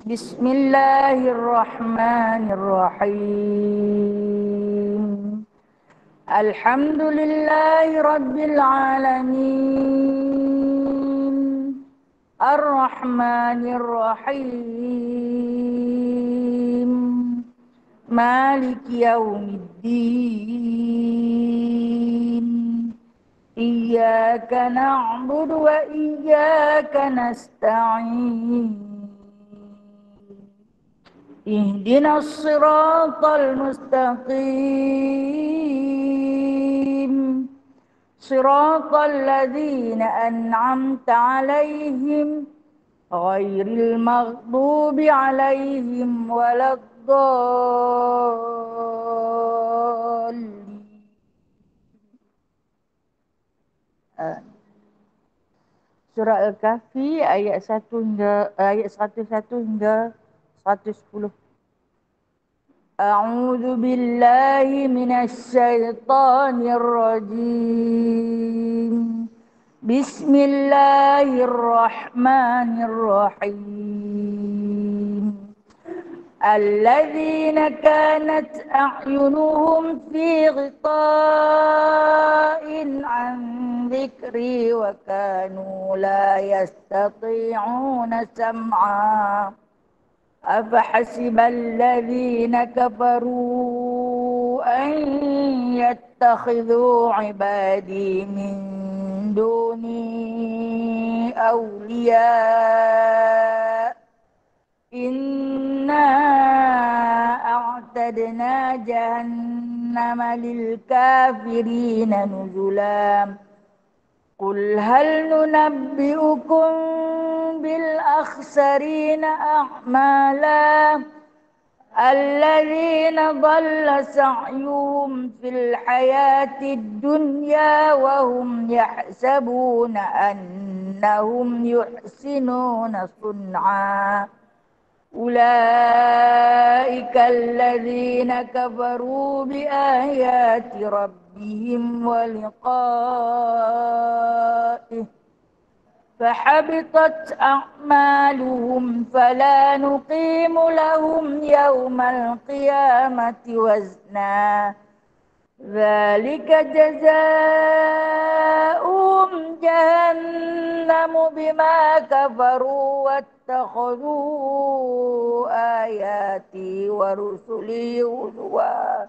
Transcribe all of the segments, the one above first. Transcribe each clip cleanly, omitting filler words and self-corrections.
Bismillahirrahmanirrahim. Alhamdulillahi rabbil alamin. Ar-Rahmanir-Rahim. Maliki yaumiddin. Iyyaka na'budu wa iyyaka nasta'in. Ihdinas siratal mustaqim. Siratal ladzina an'amta 'alaihim ghairil maghdubi 'alaihim waladdallin. Surah Al-Kahfi ayat 101 hingga 110. A'udzu billahi minasy syaithanir rajim. Bismillahirrahmanirrahim. Alladzina kanat a'yunuhum fi ghita'in 'an dzikri wa kanu la yastati'una sam'a. أفحسب الذين كفروا أن يتخذوا عبادي من دوني أولياء إنا أعتدنا جهنم للكافرين نزلا قل هل ننبئكم بالأخسرين أعمالا الذين ضل سعيهم في الحياة الدنيا وهم يحسبون أنهم يحسنون صنعا أولئك الذين كفروا بآيات ربهم ولقائه فحبطت أعمالهم فلا نقيم لهم يوم القيامة وزنا ذلك جزاؤهم جهنم بما كفروا واتخذوا آياتي ورسلي هزوا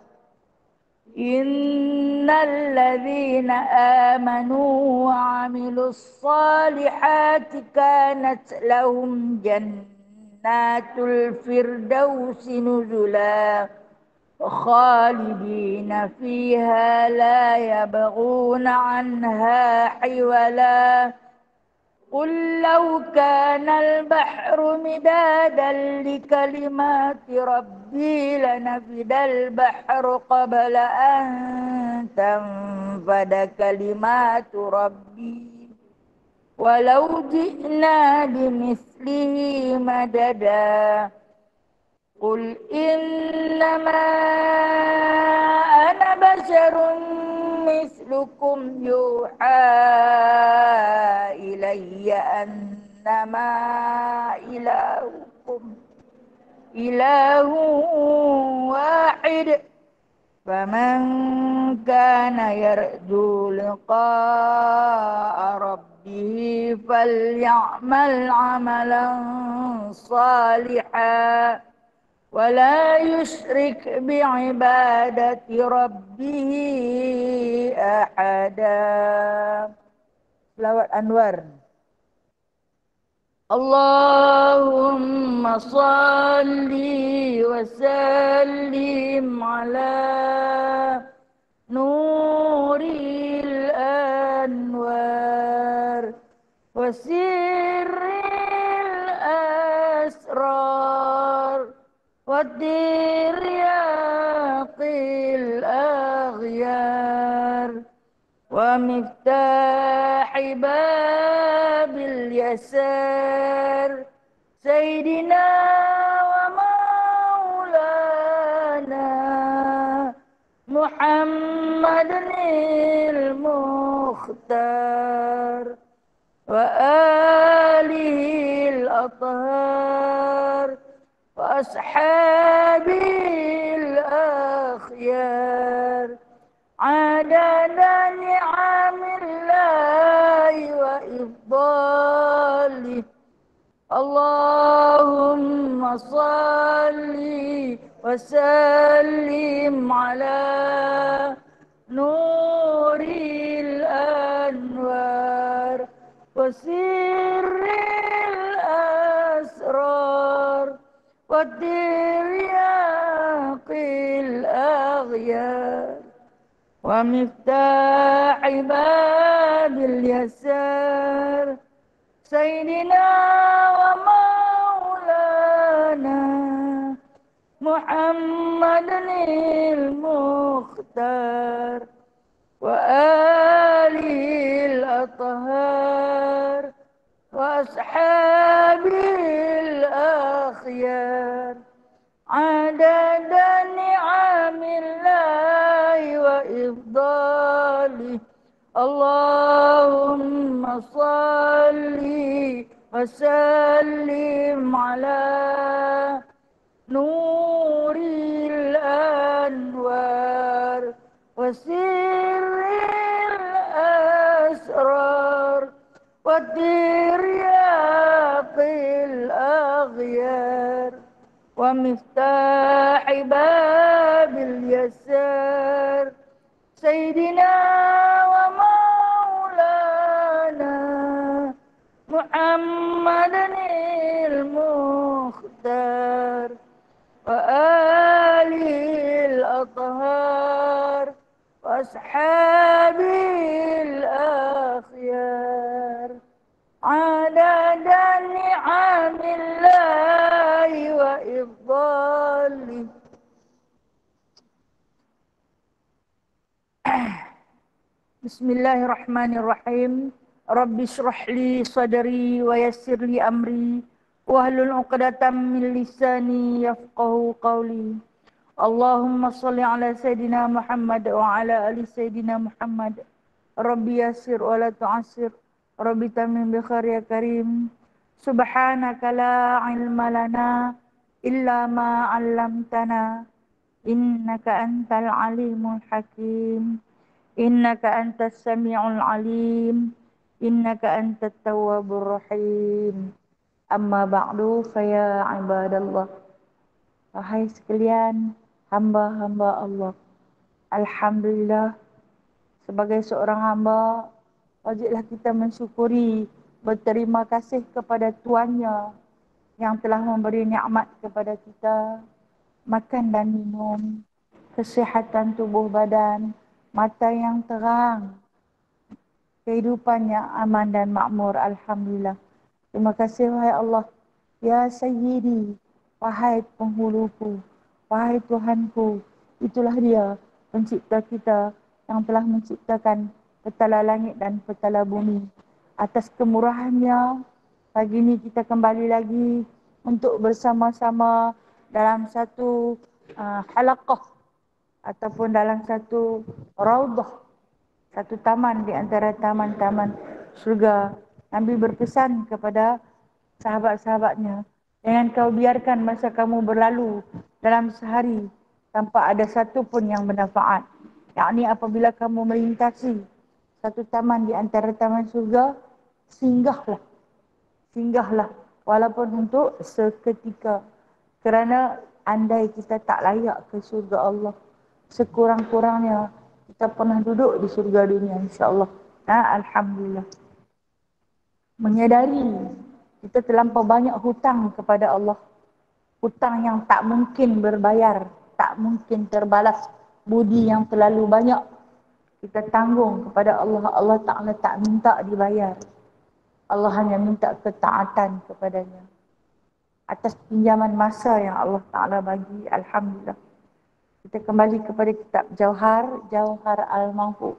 إن الذين آمنوا وعملوا الصالحات كانت لهم جنات الفردوس نزلا خالدين فيها لا يبغون عنها حولا قل لو كان البحر مدادا لكلمات ربي لنفد البحر قبل أن تنفد كلمات ربي ولو جئنا بمثله مددا قل إنما أنا بشر مثلكم يوحى إلي أنما إلهكم إله واحد فمن كان يرجو لقاء ربه فليعمل عملا صالحا ولا يشرك بعبادة ربه أحدا. Selawat Anwar. Allahumma salli wa sallim ala nuril anwar wa sirril asrar والدرياق الأغيار ومفتاح باب اليسار سيدنا ومولانا محمد المختار وآله الأطهار وأصحاب الأخيار عدد نعم الله وإفضاله اللهم صل وسلم على نور الأنوار وسر الأسرار والترياق الأغيار ومفتاح باب اليسار سيدنا ومولانا محمد المختار وآله الأطهار وأصحابه الأخيار عدد نعم الله وإفضاله اللهم صل وسلم على نور الأنوار وسر الأسرار والترياق الأغيار ومفتاح باب اليسار سيدنا ومولانا محمد المختار وآله الأطهار وأصحابه الأخيار عدد نعم الله وإفضاله Bismillahirrahmanirrahim. Rabbi shrah li sadri wa yassir li amri wahlul 'uqdatam min lisani yafqahu qawli. Allahumma shalli ala sayidina Muhammad wa ala ali sayidina Muhammad. Rabbi yassir wa la tu'assir. Rabbi tamim bi khair ya karim. Subhanaka la ilma lana illa ma 'allamtana. Innaka antal alimul hakim. Innaka antas sami'ul alim. Innaka antat tawwabur rahim. Amma ba'du faya ibadallah. Wahai sekalian hamba-hamba Allah. Alhamdulillah, sebagai seorang hamba, wajiblah kita mensyukuri, berterima kasih kepada Tuannya yang telah memberi nikmat kepada kita, makan dan minum, kesihatan tubuh badan, mata yang terang, kehidupan yang aman dan makmur. Alhamdulillah. Terima kasih wahai Allah. Ya Sayyidi, wahai penghuluku, wahai Tuhanku. Itulah dia pencipta kita yang telah menciptakan petala langit dan petala bumi. Atas kemurahannya, pagi ini kita kembali lagi untuk bersama-sama dalam satu halaqah ataupun dalam satu raudhah, satu taman di antara taman-taman surga. Nabi berpesan kepada sahabat-sahabatnya, jangan kau biarkan masa kamu berlalu dalam sehari tanpa ada satu pun yang bermanfaat. Yakni apabila kamu melintasi satu taman di antara taman surga, singgahlah walaupun untuk seketika. Kerana andai kita tak layak ke surga Allah, sekurang-kurangnya kita pernah duduk di surga dunia, insya-Allah. Alhamdulillah. Menyadari kita terlampau banyak hutang kepada Allah. Hutang yang tak mungkin berbayar, tak mungkin terbalas. Budi yang terlalu banyak kita tanggung kepada Allah. Allah Ta'ala tak minta dibayar. Allah hanya minta ketaatan kepadanya. Atas pinjaman masa yang Allah Ta'ala bagi, alhamdulillah. Kita kembali kepada kitab Jauhar Al-Manfu.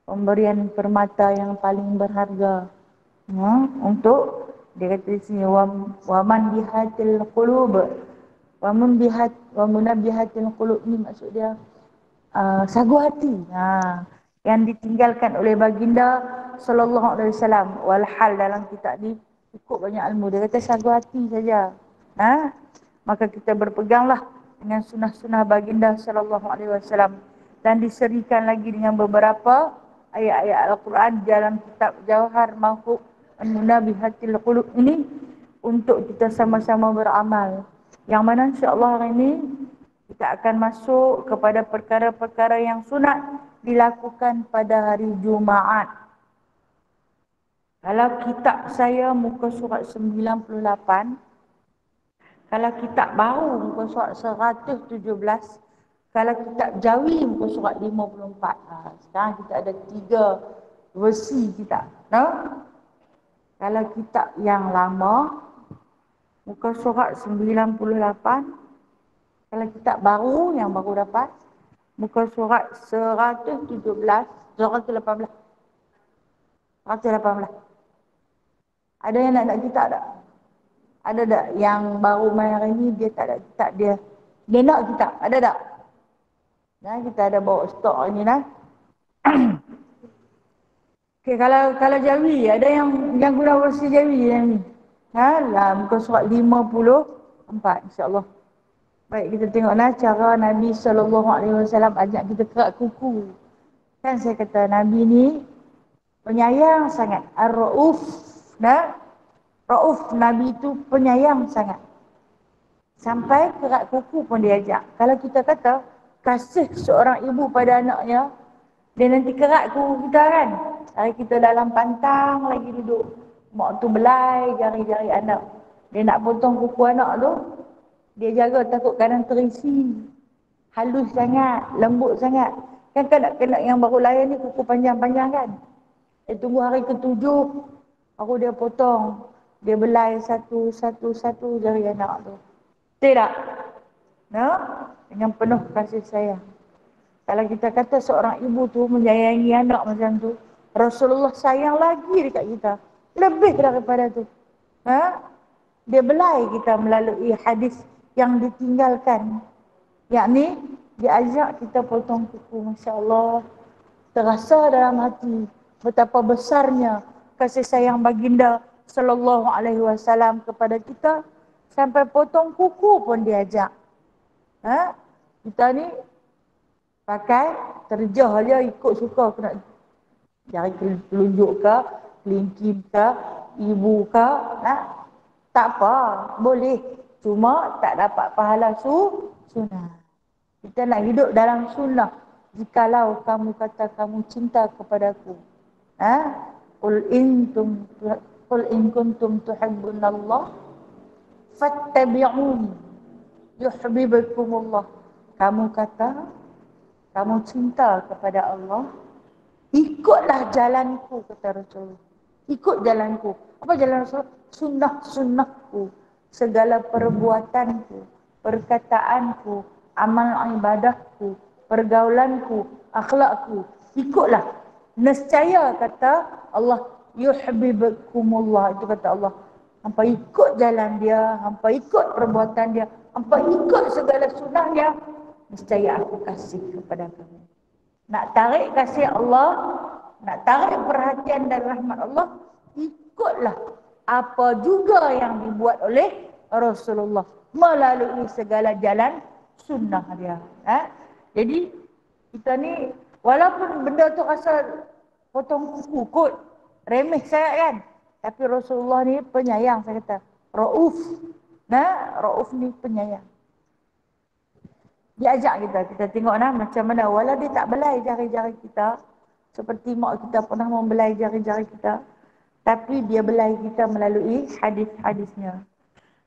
Pemberian permata yang paling berharga. Untuk, dia kata di sini, waman bihatil qulub. Waman bihatil qulub ni maksud dia sagu hati. Yang ditinggalkan oleh baginda sallallahu alaihi wasallam. Walhal dalam kitab ni cukup banyak ilmu. Dia kata syagu hati saja. Ha? Maka kita berpeganglah dengan sunnah-sunnah baginda sallallahu alaihi wasallam dan diserikan lagi dengan beberapa ayat-ayat Al-Quran dalam kitab Jawhar Mahfuz An-Munabihatil Qulub ini untuk kita sama-sama beramal. Yang mana insya-Allah hari ini kita akan masuk kepada perkara-perkara yang sunat dilakukan pada hari Jumaat. Kalau kitab saya muka surat 98, kalau kitab baru muka surat 117, kalau kitab Jawi muka surat 54. Sekarang kita ada 3 versi kitab. No? Kalau kitab yang lama muka surat 98, kalau kitab baru yang baru dapat muka surat 117, 118. 118. Ada yang nak kitab tak? Ada tak yang baru main hari ni dia tak ada kitab dia? Dia nak kitab, ada tak? Nah, kita ada bawa stok hari ni nah. Okey, kalau Jawi ada yang guna versi Jawi yang ni. Ha, lah muka surat 54 insya-Allah. Baik, kita tengok nah cara Nabi sallallahu alaihi wasallam ajak kita kerak kuku. Kan saya kata Nabi ni penyayang sangat, ar-rauf. Nah, Rauf, Nabi itu penyayang sangat. Sampai kerak kuku pun dia ajak. Kalau kita kata kasih seorang ibu pada anaknya, dia nanti kerak kuku kita kan. Hari kita dalam pantang lagi duduk, mak tu belai jari-jari anak. Dia nak potong kuku anak tu, dia jaga takut kadang terisi. Halus sangat, lembut sangat. Kan kanak-kanak yang baru lahir ni kuku panjang-panjang kan. Dia tunggu hari ke-7, baru dia potong. Dia belai satu jari anak tu. Tidak? No? Dengan penuh kasih sayang. Kalau kita kata seorang ibu tu menyayangi anak macam tu, Rasulullah sayang lagi dekat kita. Lebih daripada tu. Ha? Dia belai kita melalui hadis yang ditinggalkan. Yakni, dia ajak kita potong kuku. Masya Allah. Terasa dalam hati betapa besarnya kasih sayang baginda sallallahu alaihi wasallam kepada kita sampai potong kuku pun diajak. Ha? Kita ni pakai terjah aja ikut suka kena jari telunjuk ke, kelingking ke, ibu ke, nah. Tak apa, boleh. Cuma tak dapat pahala sunnah. Kita nak hidup dalam sunnah. Jikalau kamu kata kamu cinta kepadaku. Ha? Qul in kuntum tuhibbunallah fattabi'uni yuhibbukumullah. Kamu kata kamu cinta kepada Allah, ikutlah jalanku, kata Rasulullah. Ikut jalanku. Apa jalan Rasul? Sunnah-sunnahku. Segala perbuatanku, perkataanku, amal ibadahku, pergaulanku, akhlakku. Ikutlah. Nescaya kata Allah, yuhibbukumullah. Itu kata Allah. Hampa ikut jalan dia, hampa ikut perbuatan dia, hampa ikut segala sunnah dia, nescaya aku kasih kepada kamu. Nak tarik kasih Allah, nak tarik perhatian dan rahmat Allah, ikutlah apa juga yang dibuat oleh Rasulullah melalui segala jalan sunnah dia. Jadi kita ni walaupun benda tu rasa potong kuku kot, remeh sangat kan, tapi Rasulullah ni penyayang, saya kata rauf. Rauf ni penyayang. Dia ajak kita tengok macam mana, walau dia tak belai jari-jari kita seperti mak kita pernah membelai jari-jari kita, tapi dia belai kita melalui hadis-hadisnya.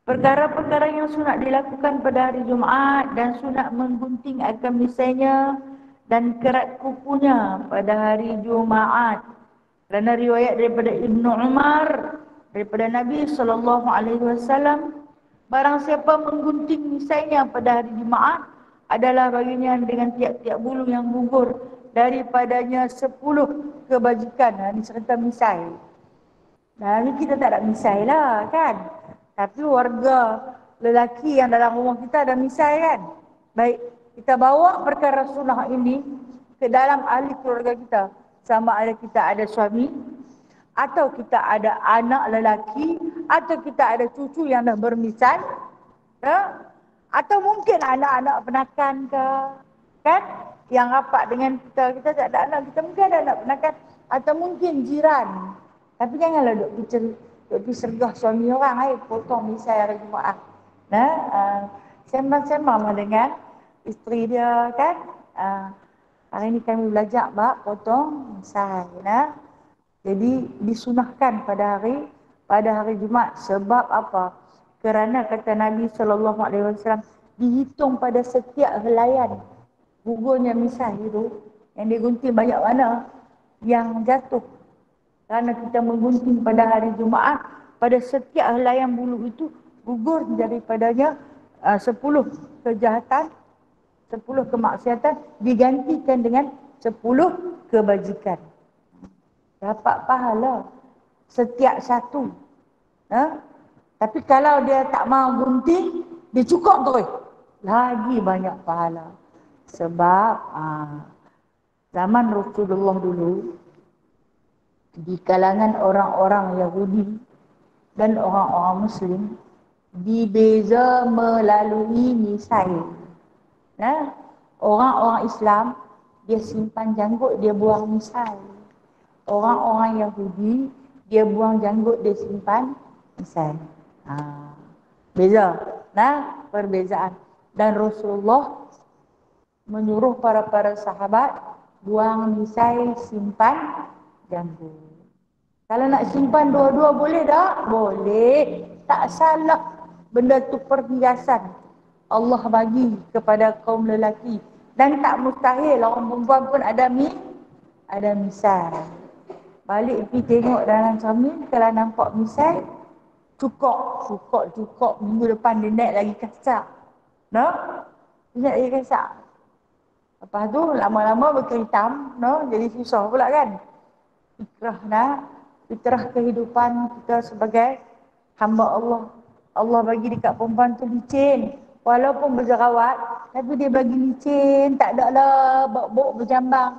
Perkara-perkara yang sunat dilakukan pada hari Jumaat dan sunat menggunting akan misainya dan kerat kukunya pada hari Jumaat. Kerana riwayat daripada Ibnu Umar, daripada Nabi SAW, barang siapa menggunting misainya pada hari Jumaat adalah baginya dengan tiap-tiap bulu yang gugur daripadanya 10 kebajikan. Ini serta misai. Nah, ni kita tak ada misai lah kan. Tapi warga lelaki yang dalam rumah kita ada misai kan. Baik, kita bawa perkara sunnah ini ke dalam ahli keluarga kita. Sama ada kita ada suami atau kita ada anak lelaki, atau kita ada cucu yang dah bermisai, ya? Atau mungkin anak-anak penakan ke, kan? Yang rapat dengan kita, kita tak ada anak, kita mungkin ada anak penakan, atau mungkin jiran. Tapi janganlah duk pergi sergah suami orang, potong misai hari Jumaat. Nah, sembang-sembang dengan isteri dia, kan? Hari ni kami belajar bab potong misai, nah. Jadi disunahkan pada hari Jumaat. Sebab apa? Kerana kata Nabi SAW, dihitung pada setiap helaian gugurnya misai itu, yang digunting banyak mana yang jatuh. Kerana kita menggunting pada hari Jumaat, pada setiap helaian bulu itu gugur daripadanya 10 kejahatan, 10 kemaksiatan digantikan dengan 10 kebajikan. Dapat pahala setiap satu. Tapi kalau dia tak mau gunting, dia cukup terus, lagi banyak pahala. Sebab zaman Rasulullah dulu, di kalangan orang-orang Yahudi dan orang-orang Muslim, dibeza melalui misai. Orang-orang Islam, dia simpan janggut, dia buang misai. Orang-orang Yahudi, dia buang janggut, dia simpan misai. Beza. Perbezaan. Dan Rasulullah menyuruh para sahabat buang misai, simpan janggut. Kalau nak simpan dua-dua boleh tak? Boleh. Tak salah. Benda tu perhiasan Allah bagi kepada kaum lelaki. Dan tak mustahil orang perempuan pun ada misai. Balik pergi tengok dalam cermin, kalau nampak misai, cukup minggu depan dia naik lagi kasak. Dia naik lagi kasak. Lepas tu lama-lama berkeritam, jadi susah pula kan. Fitrah kehidupan kita sebagai hamba Allah. Allah bagi dekat perempuan tu licin. Walaupun berjerawat, tapi dia bagi licin, tak ada lah bau berjambang.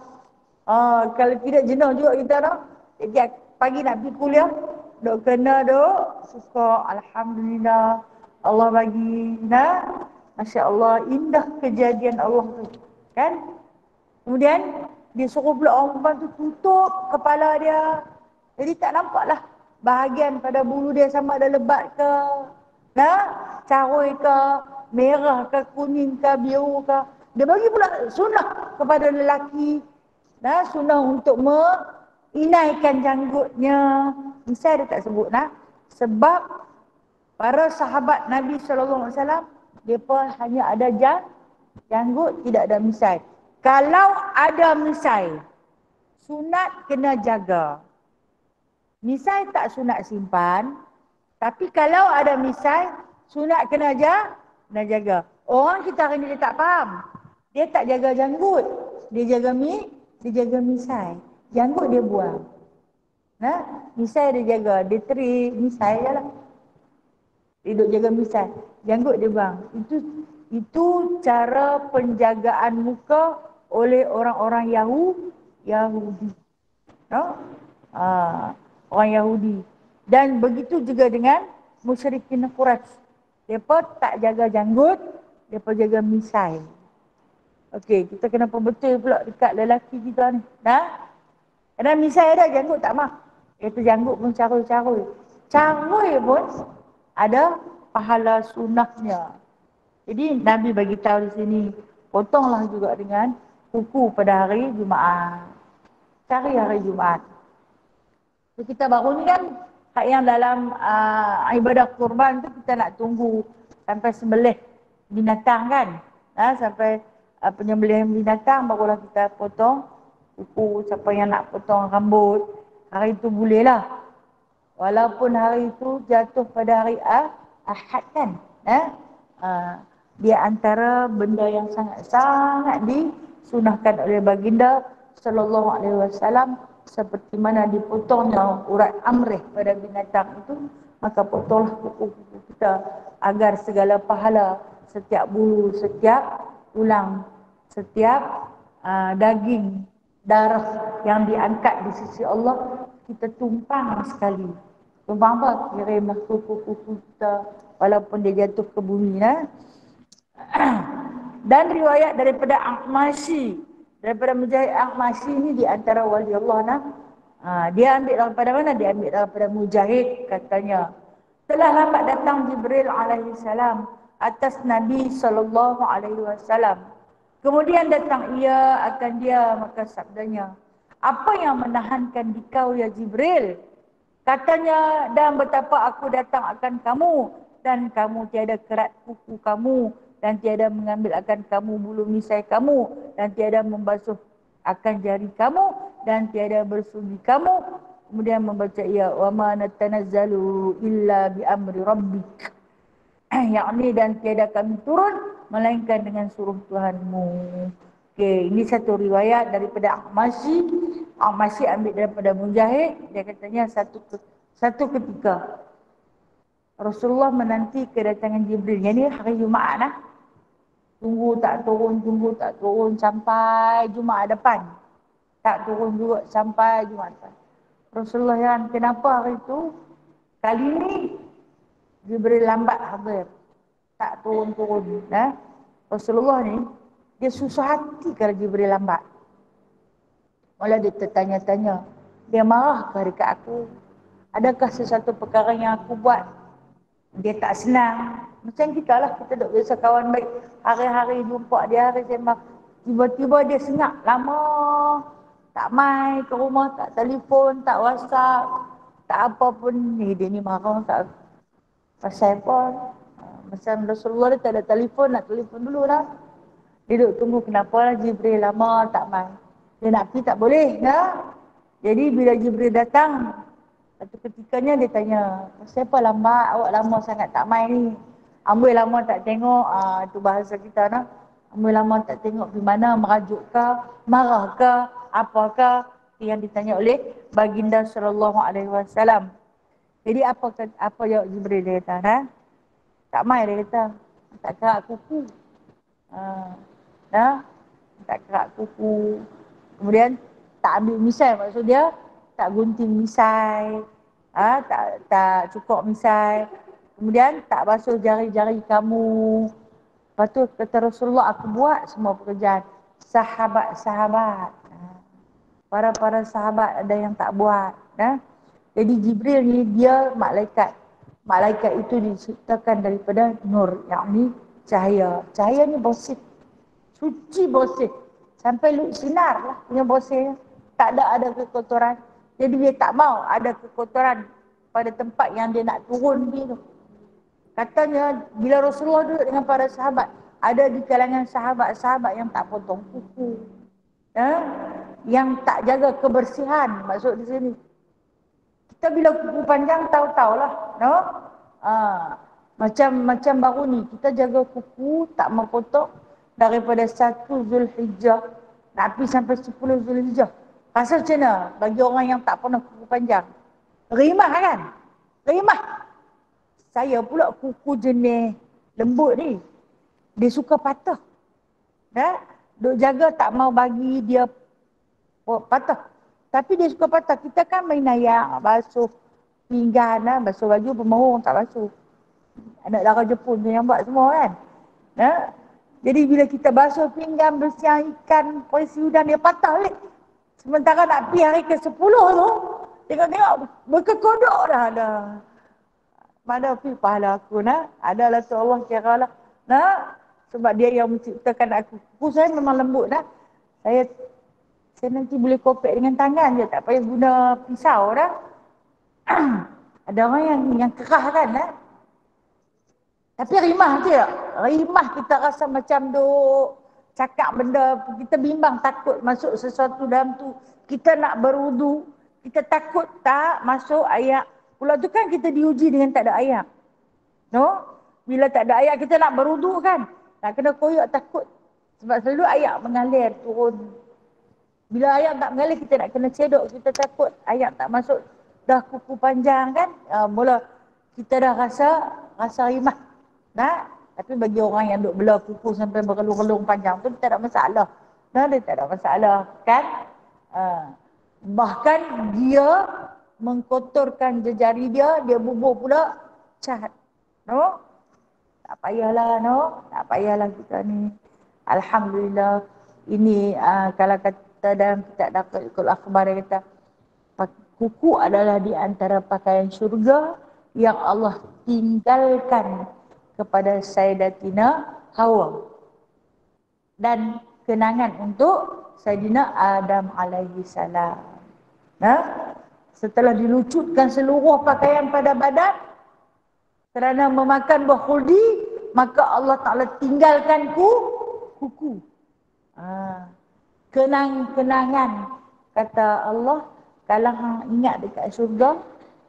Kalau tidak jenuh juga kita Jadi pagi nak pergi kuliah, duk kena suka, alhamdulillah Allah bagi. Masya Allah, indah kejadian Allah tu, kan? Kemudian dia suruh pula orang perempuan tu tutup kepala dia. Jadi tak nampaklah bahagian pada bulu dia sama ada lebat ke, caroi ke, merah ke, kuning ke, biru ke. Dia bagi pula sunnah kepada lelaki. Sunnah untuk inaikan janggutnya. Misal dia tak sebut sebab para sahabat Nabi SAW, mereka hanya ada janggut, tidak ada misai. Kalau ada misai, sunat kena jaga. Misai tak sunat simpan. Tapi kalau ada misai, sunat kena jaga. Orang kita hari ni dia tak faham. Dia tak jaga janggut. Dia jaga misai. Janggut dia buang. Misai dia jaga. Dia terik misai je lah. Dia duduk jaga misai. Janggut dia buang. Itu cara penjagaan muka oleh orang-orang Yahudi. Orang Yahudi. Dan begitu juga dengan musyrikin Quraisy. Mereka tak jaga janggut, mereka jaga misai. Okey, kita kena perbetul pula dekat lelaki kita ni. Kerana misai ada, janggut tak mah. Itu janggut pun carui-carui. Carui pun ada pahala sunnahnya. Jadi Nabi bagi tahu di sini, potonglah juga dengan kuku pada hari Jumaat. Cari hari Jumaat. So, kita baru ni kan, hak yang dalam ibadah kurban tu kita nak tunggu sampai sembelih binatang kan. Sampai penyembelihan binatang barulah kita potong kuku. Siapa yang nak potong rambut, hari tu boleh lah. Walaupun hari itu jatuh pada hari Ahad kan. Dia antara benda yang sangat-sangat disunahkan oleh baginda sallallahu alaihi wasallam, seperti mana dipotongnya urat amrih pada binatang itu, maka potonglah kuku-kuku kita agar segala pahala, setiap bulu, setiap tulang, setiap daging, darah yang diangkat di sisi Allah, kita tumpang sekali. Tumpang apa? Kirimlah kuku-kuku kita walaupun dia jatuh ke bumi. Dan riwayat daripada Aqmashi, daripada Mujahid Aqmashi ni di antara wali Allah dia ambil daripada mana? Dia ambil daripada Mujahid, katanya telah lambat datang Jibril alaihi salam atas Nabi sallallahu alaihi wasallam. Kemudian datang ia akan dia, maka sabdanya, apa yang menahankan dikau ya Jibril? Katanya, dan betapa aku datang akan kamu dan kamu tiada kerat kuku kamu dan tiada mengambil akan kamu bulu misai kamu dan tiada membasuh akan jari kamu dan tiada bersuci kamu. Kemudian membaca ia, wa ma natanazzalu illa bi amri rabbik. Yakni dan tiada kami turun melainkan dengan suruh Tuhanmu. Okey, ini satu riwayat daripada Aqmashi. Aqmashi ambil daripada Mujahid. Dia katanya satu ketika Rasulullah menanti kedatangan Jibril. Yang ni hari Jumaat lah. Tunggu tak turun sampai Jumaat depan. Tak turun juga sampai Jumaat depan. Rasulullah yang kenapa hari itu? Kali ni Jibril lambat hadir. Tak turun-turun. Rasulullah ni, dia susah hati kalau Jibril lambat. Malah dia tertanya-tanya, dia marah ke dekat aku? Adakah sesuatu perkara yang aku buat dia tak senang? Macam kita lah, kita duk biasa kawan baik, hari-hari jumpa dia, hari sembang, tiba-tiba dia senyap lama, tak mai ke rumah, tak telefon, tak WhatsApp, tak apa pun. Dia ni marah tak pasal apa? Macam Rasulullah dia tak ada telefon, nak telefon dulu lah. Dia duduk tunggu kenapa lah Jibril lama tak mai. Dia nak pergi tak boleh dah. Jadi bila Jibril datang, satu ketikanya dia tanya, pasal apa lambat, awak lama sangat tak mai ni? Amboi lama tak tengok, itu bahasa kita nah. Amboi lama tak tengok, di mana, merajuk ke, marah ke, apakah? Yang ditanya oleh baginda sallallahu alaihi wasallam. Jadi apa jawab Jibril? Dia kata, tak mai, dia kata, tak kerak kuku. Tak kerak kuku. Kemudian tak ambil misai, maksud dia tak gunting misai, tak cukur misai. Kemudian tak basuh jari-jari kamu. Lepas tu kata Rasulullah, aku buat semua pekerjaan. Sahabat-sahabat, para sahabat ada yang tak buat. Jadi Jibril ni dia malaikat. Malaikat itu diciptakan daripada nur, yakni cahaya. Cahaya ni bersih, suci bersih. Sampai sinar lah punya bersih. Tak ada kekotoran. Jadi dia tak mau ada kekotoran pada tempat yang dia nak turun pergi tu. Katanya bila Rasulullah duduk dengan para sahabat, ada di kalangan sahabat-sahabat yang tak potong kuku, yang tak jaga kebersihan. Maksud di sini, kita bila kuku panjang tahu-tahulah, no? Macam baru ni kita jaga kuku tak memotong daripada 1 Zulhijjah nak pergi sampai 10 Zulhijjah. Rasa macam mana bagi orang yang tak pernah kuku panjang? Rimah kan? Rimah. Saya pula kuku jenis lembut ni, dia suka patah. Duk jaga tak mau bagi dia patah. Tapi dia suka patah. Kita kan main ayak, basuh pinggan, basuh baju, pemohong tak basuh. Anak dara Jepun tu yang buat semua kan. Jadi bila kita basuh pinggan, bersih ikan, polisi udang, dia patah balik. Sementara nak pergi hari ke-10 tu, tengok-tengok berkekodok dah. Mana pergi pahala aku adalah tu Allah kira lah. Sebab dia yang menciptakan aku. Kuku saya memang lembut dah. Saya nanti boleh kopek dengan tangan je, tak payah guna pisau dah. Ada orang yang kerah kan. Tapi rimah je. Rimah kita rasa macam duk cakap benda, kita bimbang, takut masuk sesuatu dalam tu. Kita nak berwudu, kita takut tak masuk ayak. Pula tu kan kita diuji dengan tak ada ayak. No? Bila tak ada ayak kita nak berwudu kan. Nak kena koyak takut. Sebab selalu ayak mengalir turun. Bila ayak tak mengalir kita nak kena cedok. Kita takut ayak tak masuk. Dah kuku panjang kan. Mula kita dah rasa rimah. Tapi bagi orang yang duk belah kuku sampai bergelung-gelung panjang tu, dia tak ada masalah. Dia tak ada masalah kan. Bahkan dia mengkotorkan jejari dia, dia bubuh pula cat. No? Tak payahlah, no? Tak payahlah kita ni. Alhamdulillah. Ini kalau kata dalam kitab Daqaiqul Akhbar dia kata, kuku adalah di antara pakaian syurga yang Allah tinggalkan kepada Sayyidatina Hawa. Dan kenangan untuk Sayyidina Adam alaihi salam. Setelah dilucutkan seluruh pakaian pada badan kerana memakan buah khuldi, maka Allah Ta'ala tinggalkan kuku. Kenang-kenangan, kata Allah, kalau hang ingat dekat syurga,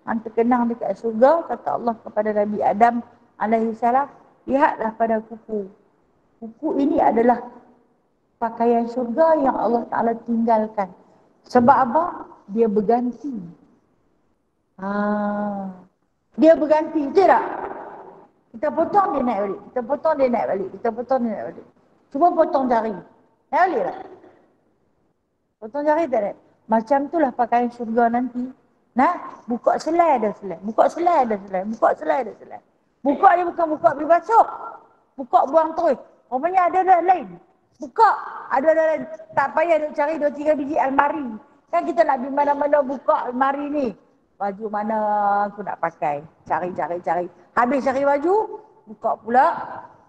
hang terkenang dekat syurga, kata Allah kepada Nabi Adam alaihi salam, lihatlah pada kuku. Kuku ini adalah pakaian syurga yang Allah Ta'ala tinggalkan. Sebab apa? Dia berganti. Dia berganti, betul tak? Kita potong, dia naik balik. Kita potong, dia naik balik. Kita potong, dia naik balik. Cuba potong jari. Naik balik tak? Potong jari tak naik? Macam itulah pakaian syurga nanti. Buka selai ada selai. Buka selai ada selai. Buka selai ada selai. Buka dia bukan buka beli basuh. Buka buang terus. Rupanya ada dah lain. Buka. Ada dah lain. Tak payah nak cari 2-3 biji almari. Kan kita nak pergi mana-mana buka almari ni. Baju mana aku nak pakai. Cari. Habis cari baju, buka pula.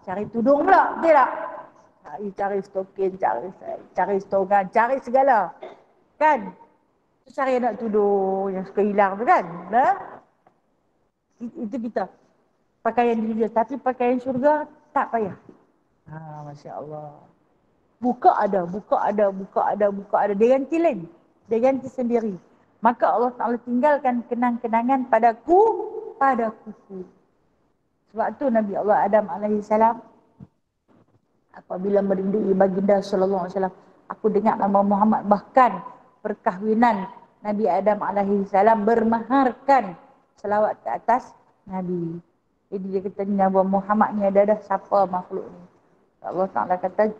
Cari tudung pula. Betul tak? Cari stokin, cari stogan, cari segala. Kan? Cari anak tudung yang suka hilang tu kan? Itu kita. Pakaian dunia. Tapi pakaian syurga tak payah. Masya Allah. Buka ada. Dia ganti lain. Dia ganti sendiri. Maka Allah Ta'ala tinggalkan kenang-kenangan pada kuku. Sebab tu Nabi Allah Adam AS apabila merindui baginda sallallahu alaihi wasallam, aku dengar nama Muhammad, bahkan perkahwinan Nabi Adam AS bermaharkan selawat ke atas Nabi. Jadi dia kata, Nabi Muhammad ni ada dah siapa makhluk ni. Allah Ta'ala kata,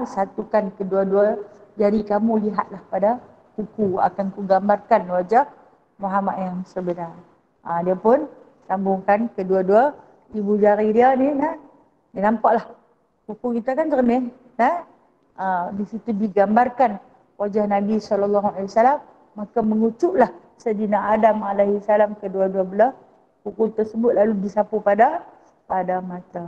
satukan kedua-dua jari kamu, lihatlah pada kuku, akan kugambarkan wajah Muhammad yang sebenar. Dia pun sambungkan kedua-dua ibu jari dia ni. Dia nampaklah kuku kita kan cermin. Di situ digambarkan wajah Nabi SAW. Maka mengucuklah Sayyidina Adam AS kedua-dua belah kuku tersebut, lalu disapu pada mata.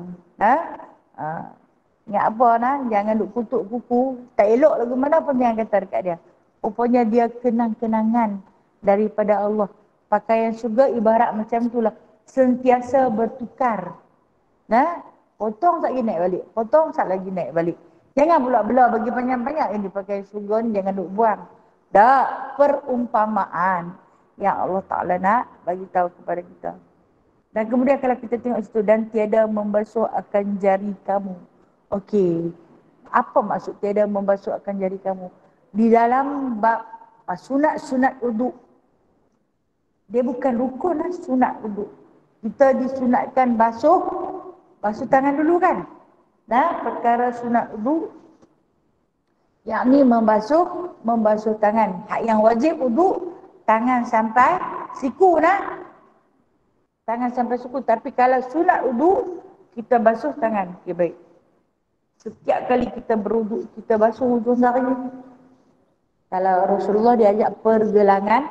Ingat apa jangan duk kutuk kuku. Tak elok lagu mana pun jangan kata dekat dia. Rupanya dia kenang-kenangan daripada Allah. Pakaian syurga ibarat macam itulah. Sentiasa bertukar. Potong sat lagi naik balik. Potong sat lagi naik balik. Jangan pula belah bagi panjang-panjang yang dipakai syurga ni, jangan duk buang. Dah perumpamaan yang Allah Ta'ala nak bagi tahu kepada kita. Dan kemudian kalau kita tengok situ, dan tiada membasuh akan jari kamu. Okey. Apa maksud tiada membasuh akan jari kamu? Di dalam bab sunat-sunat uduk. Dia bukan rukun sunat uduk. Kita disunatkan basuh tangan dulu kan? Perkara sunat uduk, yakni membasuh tangan. Hak yang wajib uduk, tangan sampai siku tangan sampai siku. Tapi kalau sunat uduk, kita basuh tangan. Okey, baik. Setiap kali kita beruduk, kita basuh hujung jari. Kalau Rasulullah diajak pergelangan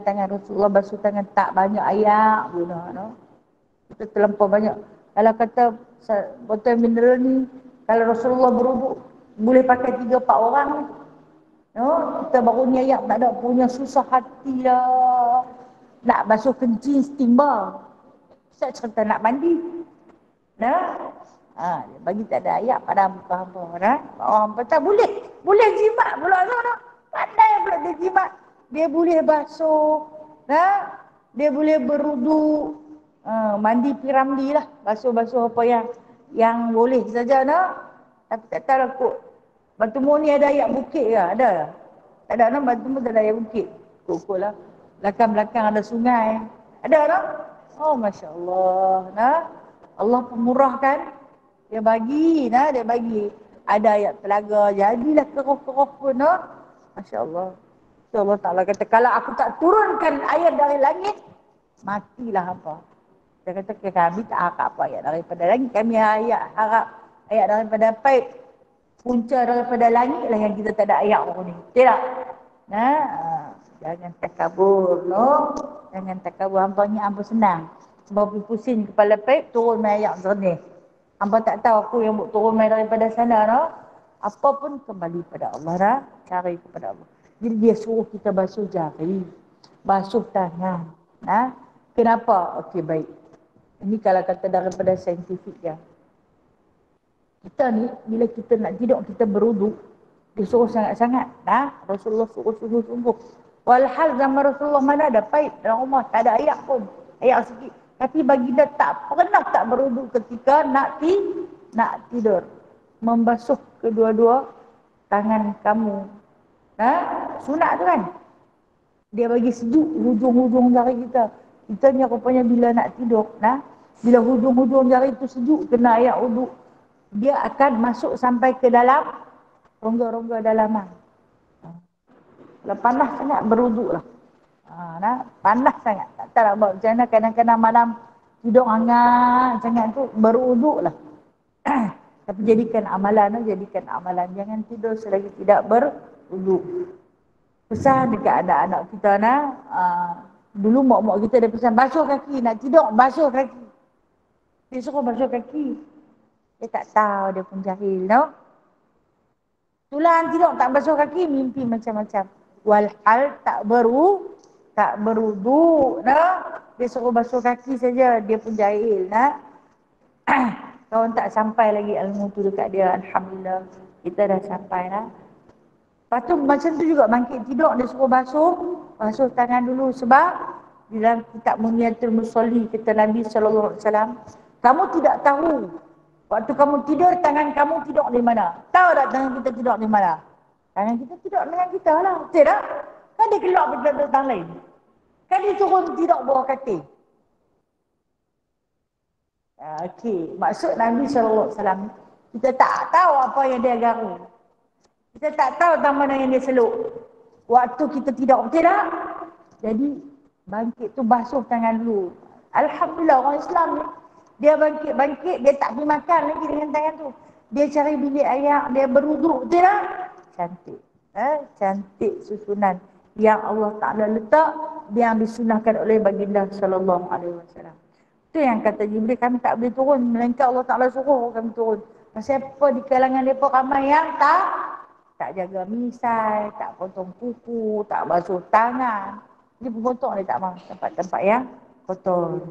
tangan, Rasulullah basuh tangan tak banyak ayak guna. Kita terlampau banyak. Kalau kata botol mineral ni, kalau Rasulullah beruduk boleh pakai 3-4 orang. Kita baru ni ayak tak ada, punya susah hati lah. Nak basuh kencing setimba. Saya cerita nak mandi. Bagi tak ada ayak pada muka hamba. Orang kata boleh jimat pula. Pandai pula dia jimat. Dia boleh basuh. Dia boleh beruduk. Mandi piramli lah. Basuh-basuh apa yang boleh saja. Tapi tak tahu lah kot. Batu Mur ni ada ayak bukit ke? Ada. Tak ada. Batu Mur tak ada ayak bukit. Kok lah. Belakang-belakang ada sungai. Ada. Oh, Masya Allah. Allah pemurah kan. Dia bagi. Dia bagi. Ada ayak telaga. Jadilah keroh-keroh pun. Masya Allah. Tu Allah Ta'ala kata, kalau aku tak turunkan air dari langit, matilah apa. Dia kata, kami tak harap ayat daripada langit, kami harap ayat daripada paip. Punca daripada langit lah yang kita tak ada ayat ni. Tidak? Jangan takabur, no. Jangan takabur, hampanya hampa senang. Sebab pusing kepala paip, turun main ayat jernih. Hampa tak tahu aku yang buat turun main daripada sana, no. Apa pun kembali pada Allah, dah. Cari kepada Allah. Jadi dia suruh kita basuh jari, basuh tangan. Kenapa? Okey, baik. Ini kalau kata daripada saintifik ya. Kita ni, bila kita nak tidur, kita beruduk, dia suruh sangat-sangat. Rasulullah suruh sungguh-sungguh. Walhal zaman Rasulullah mana ada paip dalam rumah, tak ada ayat pun. Ayat sikit. Tapi baginda tak pernah tak beruduk ketika nak tidur. Membasuh kedua-dua tangan kamu. Sunat tu kan. Dia bagi sejuk hujung-hujung jari kita. Kita ni rupanya bila nak tidur, bila hujung-hujung jari tu sejuk, kena ayat uduk, dia akan masuk sampai ke dalam rongga-rongga dalaman. Kalau panas sangat, beruduklah. Panas sangat. Tak tahu nak buat macam mana, kadang-kadang malam tidur hangat sangat tu, beruduklah. Tapi jadikan amalan. Jangan tidur selagi tidak beruduk. Pesan dekat anak-anak kita, dulu mak-mak kita ada pesan, basuh kaki, nak tidur, basuh kaki. Dia suruh basuh kaki. Dia tak tahu, dia pun jahil, no? Tulang tidur tak basuh kaki, mimpi macam-macam. Walhal tak beruduk, no? Dia suruh basuh kaki saja, dia pun jahil, Kawan tak sampai lagi ilmu tu dekat dia. Alhamdulillah, kita dah sampai, Lepas tu macam tu juga bangkit tidur, dia suruh basuh tangan dulu. Sebab dalam kitab Muniyatul Musalli kata Nabi SAW, kamu tidak tahu waktu kamu tidur, tangan kamu tidur di mana. Tahu tak tangan kita tidur di mana? Tangan kita tidur dengan kita lah. Betul tak? Kan dia keluar pada tangan lain. Kan dia turun tidur bawah katil. Okey, maksud Nabi SAW, kita tak tahu apa yang dia garu. Kita tak tahu tentang mana yang dia seluk. Waktu kita tidur, betul tak? Jadi, bangkit tu basuh tangan dulu. Alhamdulillah, orang Islam ni, dia bangkit, dia tak pergi makan lagi dengan tangan tu. Dia cari bilik air, dia beruduk, betul tak? Cantik. Cantik susunan yang Allah Ta'ala letak, yang disunahkan oleh baginda sallallahu alaihi wasallam. Itu yang kata Jibril, kami tak boleh turun, melainkan Allah Ta'ala suruh kami turun. Pasal apa di kalangan mereka ramai yang tak jaga misai, tak potong kuku, tak basuh tangan. Dia potong, dia tak mahu tempat-tempat yang kotor.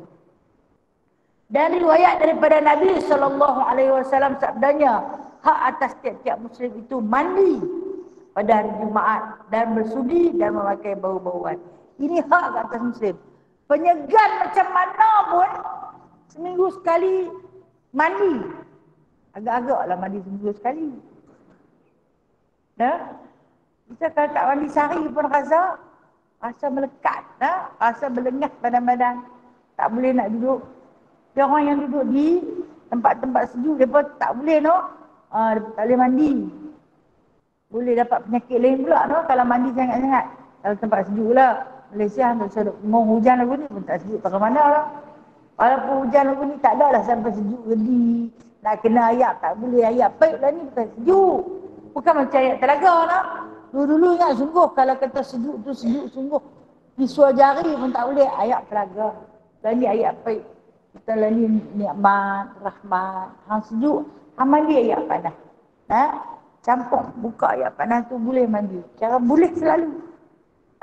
Dan riwayat daripada Nabi SAW sabdanya, hak atas tiap-tiap muslim itu mandi pada hari Jumaat dan bersudi dan memakai bau-bauan. Ini hak atas muslim. Penyegan macam mana pun, seminggu sekali mandi. Agak-agaklah mandi seminggu sekali. Kita kalau tak mandi sehari pun rasa melekat, rasa berlengah badan-badan. Tak boleh nak duduk. Dia orang yang duduk di tempat-tempat sejuk, mereka tak boleh, tak boleh mandi. Boleh dapat penyakit lain pula, kalau mandi sangat-sangat. Kalau tempat sejuk lah. Malaysia, mau hujan lagu ni pun tak sejuk. Pakai mana lah. Walaupun hujan lagu ni tak ada lah sampai sejuk gedi. Nak kena ayat, tak boleh. Ayat paip lah ni bukan sejuk. Bukan macam ayat telaga, Dulu-dulu ingat sungguh, kalau kata sejuk tu sejuk sungguh. Visual jari pun tak boleh. Ayat telaga. Dan ni ayat paip. Kita lah ni nikmat, rahmat. Hang sejuk, hang mandi ayat panas. Campur, buka ayat panas tu boleh mandi. Cara boleh selalu.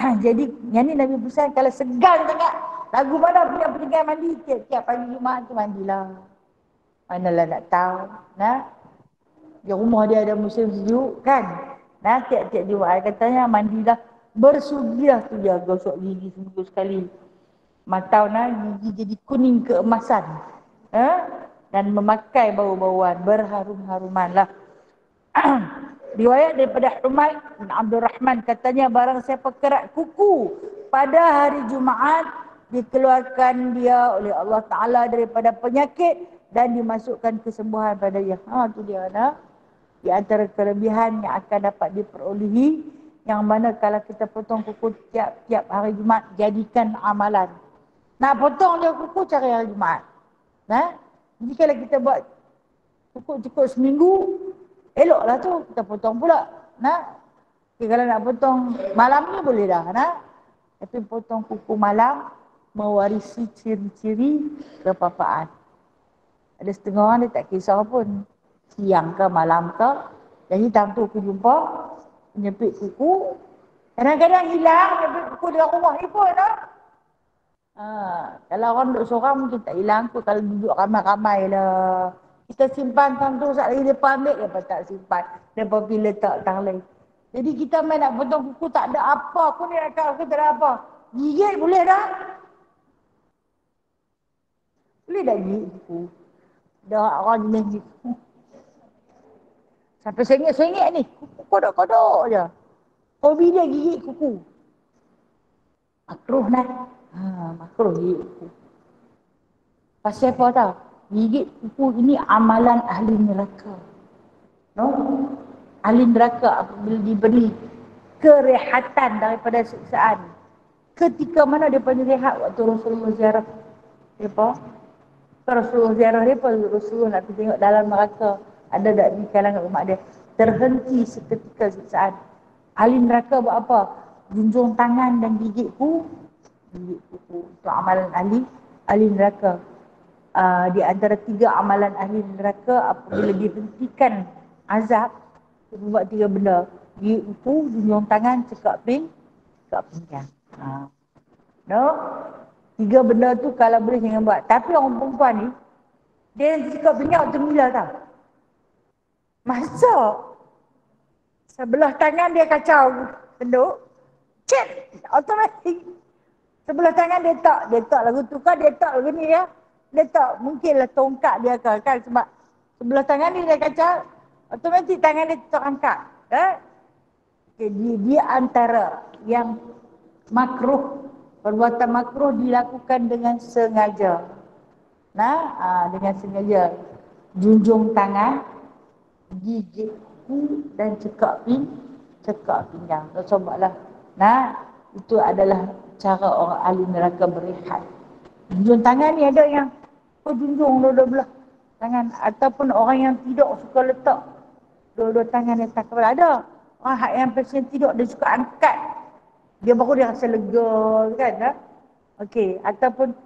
Jadi, yang ni Nabi pesan, kalau segan sangat, lagu mana punya peninggal mandi, tiap-tiap pagi Jumaat tu mandilah. Manalah nak tahu. Di rumah dia ada musim sejuk, kan? Tiap-tiap Jumaat katanya mandilah. Bersugilah tu dia, gosok gigi seminggu sekali. Matau gigi jadi kuning keemasan. Dan memakai bau-bauan, berharum-haruman lah. Riwayat daripada Humaid bin Abdul Rahman katanya, barang siapa kerat kuku pada hari Jumaat, dikeluarkan dia oleh Allah Ta'ala daripada penyakit dan dimasukkan kesembuhan pada dia. Itu dia, di antara kelebihan yang akan dapat diperolehi Yang mana kalau kita potong kuku tiap-tiap hari Jumaat, jadikan amalan. Nak potong je kuku cari hari Jumaat. Nah, jadi kalau kita buat cukup seminggu, eloklah tu kita potong pula. Nah, kalau nak potong malam ni boleh dah. Nah, tapi potong kuku malam mewarisi ciri-ciri kepapaan. Ada setengah orang dia tak kisah pun, siang ke malam ke, jadi time tu aku jumpa menyepit kuku. Kadang-kadang hilang menyepit kuku di rumah ni pun. Kalau orang duduk seorang mungkin tak hilang tu. Kalau duduk ramai-ramai lah, kita simpan time tu, saat lagi mereka ambil, mereka tak simpan, mereka pergi letak tang lain. Jadi kita main nak potong kuku tak ada apa, aku ni nak aku tak ada apa, gigit boleh dah. Boleh dah gigit kuku. Dah orang jenis kuku sampai sengit-sengit ni, kuku kodok-kodok je. Hobi dia gigit kuku. Makruh lah. Makruh gigit kuku. Pasal apa tau? Gigit kuku ini amalan ahli neraka. No? Ahli neraka apabila diberi kerehatan daripada siksaan. Ketika mana dia pernah rehat waktu Rasulullah ziarah. Apa? Rasulullah ziarah dia, Rasulullah nak pergi tengok dalam neraka. Ada tak di kalangan umat dia. Terhenti seketika siksaan. Ahli neraka buat apa? Junjung tangan dan gigit kuku. Gigit kuku. Itu amalan ahli neraka. Di antara 3 amalan ahli neraka apabila dihentikan azab, dia buat 3 benda. Gigit kuku, junjung tangan, cekak pinggang. No? 3 benda tu kalau boleh jangan buat. Tapi orang perempuan ni, dia cekak pinggang tu gila tau. Masa sebelah tangan dia kacau penduk, cek, automatik. Sebelah tangan dia tak lagu tu kan, dia tak lagu ni ya. Dia tak, mungkinlah tongkat dia kan sebab sebelah tangan dia kacau, automatik tangan dia terangkat. Okay, dia antara yang makruh, perbuatan makruh dilakukan dengan sengaja. Dengan sengaja. Junjung tangan, gigit kuku dan cekak pinggang. Cobalah. Itu adalah cara orang ahli neraka berehat. Junjung tangan ni ada yang junjung dua-dua belah tangan, ataupun orang yang tidur suka letak dua-dua tangan di atas kepala. Ada orang yang pasien tidur dia suka angkat, dia baru dia rasa lega kan. Okey, ataupun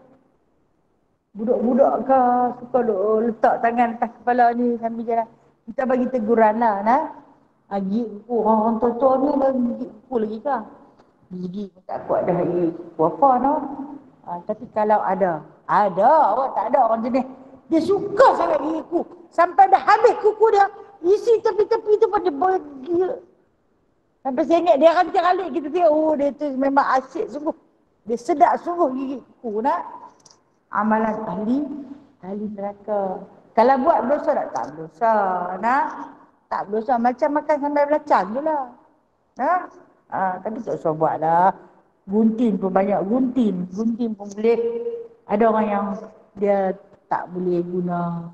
budak-budak ke suka letak tangan atas kepala ni sambil jalan. Kita bagi teguran lah. Gigit kuku. Orang tua-tua ni bagi gigit kuku lagi kan. Gigi tak kuat dah kuku apa no. Tapi kalau ada, awak tak ada orang jenis. Dia suka sangat gigit kuku. Sampai dah habis kuku dia, isi tepi-tepi tu pun dia bagi. Sampai saya ingat dia ranting-ranting kita tengok, dia tu memang asyik sungguh. Dia sedap sungguh gigit kuku Amalan ahli neraka. Kalau buat dosa tak berdosa. Tak berdosa, macam makan sambil belacang je lah. Tapi tak usah buat lah. Gunting pun banyak, gunting pun boleh. Ada orang yang dia tak boleh guna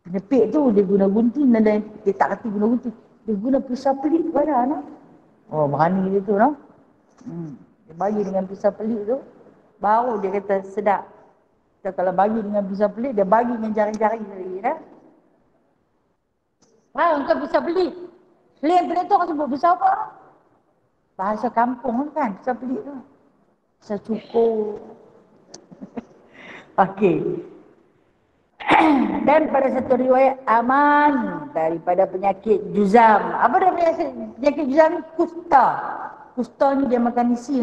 penepik tu, dia guna gunting, dan dia tak kerti guna gunting, dia guna pisau pelik pada berani dia tu dia bagi dengan pisau pelik tu, baru dia kata sedap. Kita kalau bagi dengan pisau pelik, dia bagi dengan jari-jari lagi untuk pisau pelik. Pelik tu orang sebut pisau apa? Bahasa kampung kan, pisau pelik tu. Pisau cukur. Okey. Dan pada satu riwayat aman daripada penyakit juzam. Apa dia penyakit juzam ni? Kusta. Kusta ni dia makan isi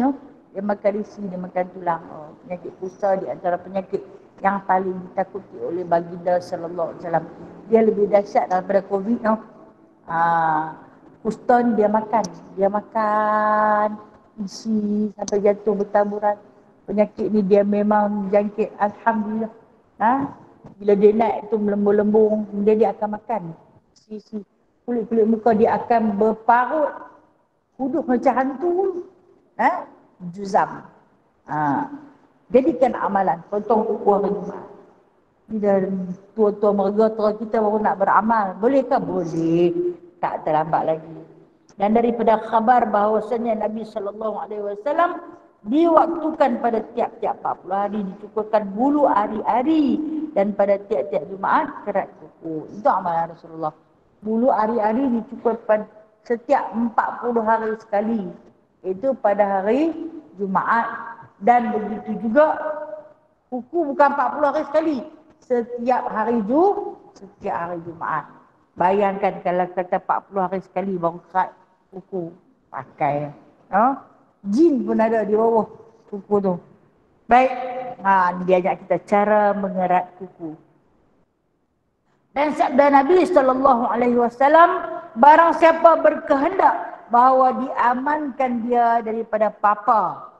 Dia makan isi, dia makan tulang. Penyakit kusta di antara penyakit yang paling ditakuti oleh baginda sallallahu alaihi wasallam. Dia lebih dahsyat daripada Covid Kusta ni dia makan isi sampai jatuh bertaburan. Penyakit ni dia memang jangkit, alhamdulillah. Bila dia naik tu melembung-lembung, kemudian dia akan makan isi kulit-kulit muka, dia akan berparut huduf macam hantu. Juzam. Jadikan amalan potong kuku hari Jumaat. Bila tua-tua mergatra kita baru nak beramal, bolehkah? Boleh, tak terlambat lagi. Dan daripada khabar bahawasanya Nabi SAW diwaktukan pada tiap-tiap 40 hari, dicukurkan bulu hari-hari, dan pada tiap-tiap Jumaat kerat kuku. Itu amalan Rasulullah. Bulu hari-hari dicukur pada setiap 40 hari sekali. Itu pada hari Jumaat. Dan begitu juga kuku bukan 40 hari sekali. Setiap hari Jumaat. Bayangkan kalau kata 40 hari sekali baru kerat kuku pakai. Jin pun ada di bawah kuku tu. Baik, dia ajak kita cara mengerat kuku. Dan sabda Nabi SAW, barang siapa berkehendak bahawa diamankan dia daripada papa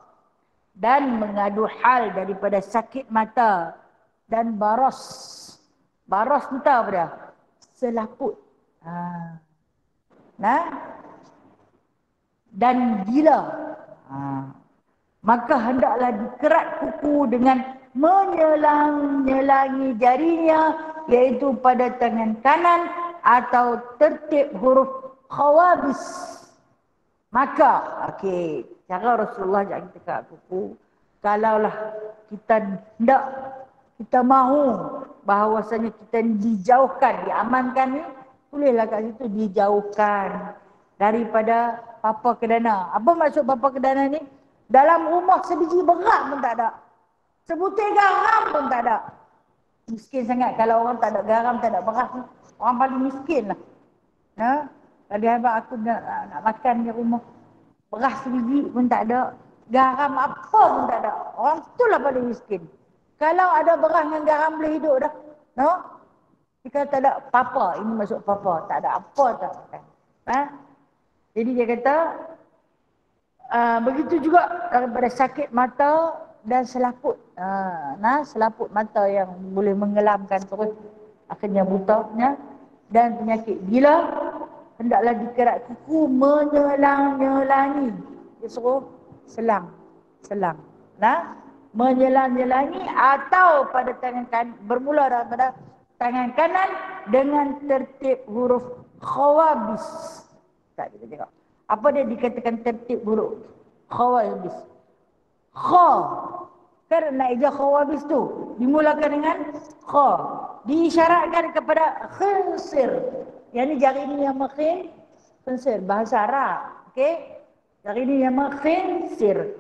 dan mengadu hal daripada sakit mata dan baros. Baros ni tahu apa dia? Selaput. Dan gila. Maka hendaklah dikerat kuku dengan menyelang-nyelangi jarinya, iaitu pada tangan kanan atau tertib huruf khawabis. Maka, cara Rasulullah ajak kita kerat kuku. Kalaulah kita hendak, kita mahu bahawasanya kita dijauhkan, diamankan ni, bolehlah kat situ dijauhkan daripada papa kedana. Apa maksud papa kedana ni? Dalam rumah sebiji berat pun tak ada. Sebutir garam pun tak ada. Miskin sangat kalau orang tak ada garam, tak ada beras. Orang paling miskin lah. Tadi abang aku nak makan di rumah. Beras sebiji pun tak ada. Garam apa pun tak ada. Orang itulah paling miskin. Kalau ada beras dengan garam boleh hidup dah. Jika tak ada papa, ini maksud papa. Tak ada apa tak makan. Jadi dia kata, begitu juga daripada sakit mata dan selaput. Selaput mata yang boleh mengelamkan terus akhirnya butanya, dan penyakit gila, hendaklah dikerat kuku menyelang-nyelangi. Dia suruh selang. Menyelang-nyelangi atau pada tangan kanan, bermula daripada tangan kanan dengan tertib huruf khawabis. Tak kita tengok. Apa dia dikatakan tertib huruf khawabis? Kha. Kan nak ijah khawabis tu dimulakan dengan kha. Diisyaratkan kepada khinsir. Yang ni jari ni yang khinsir. Bahasa Arab. Okey. Jari ni yang khinsir.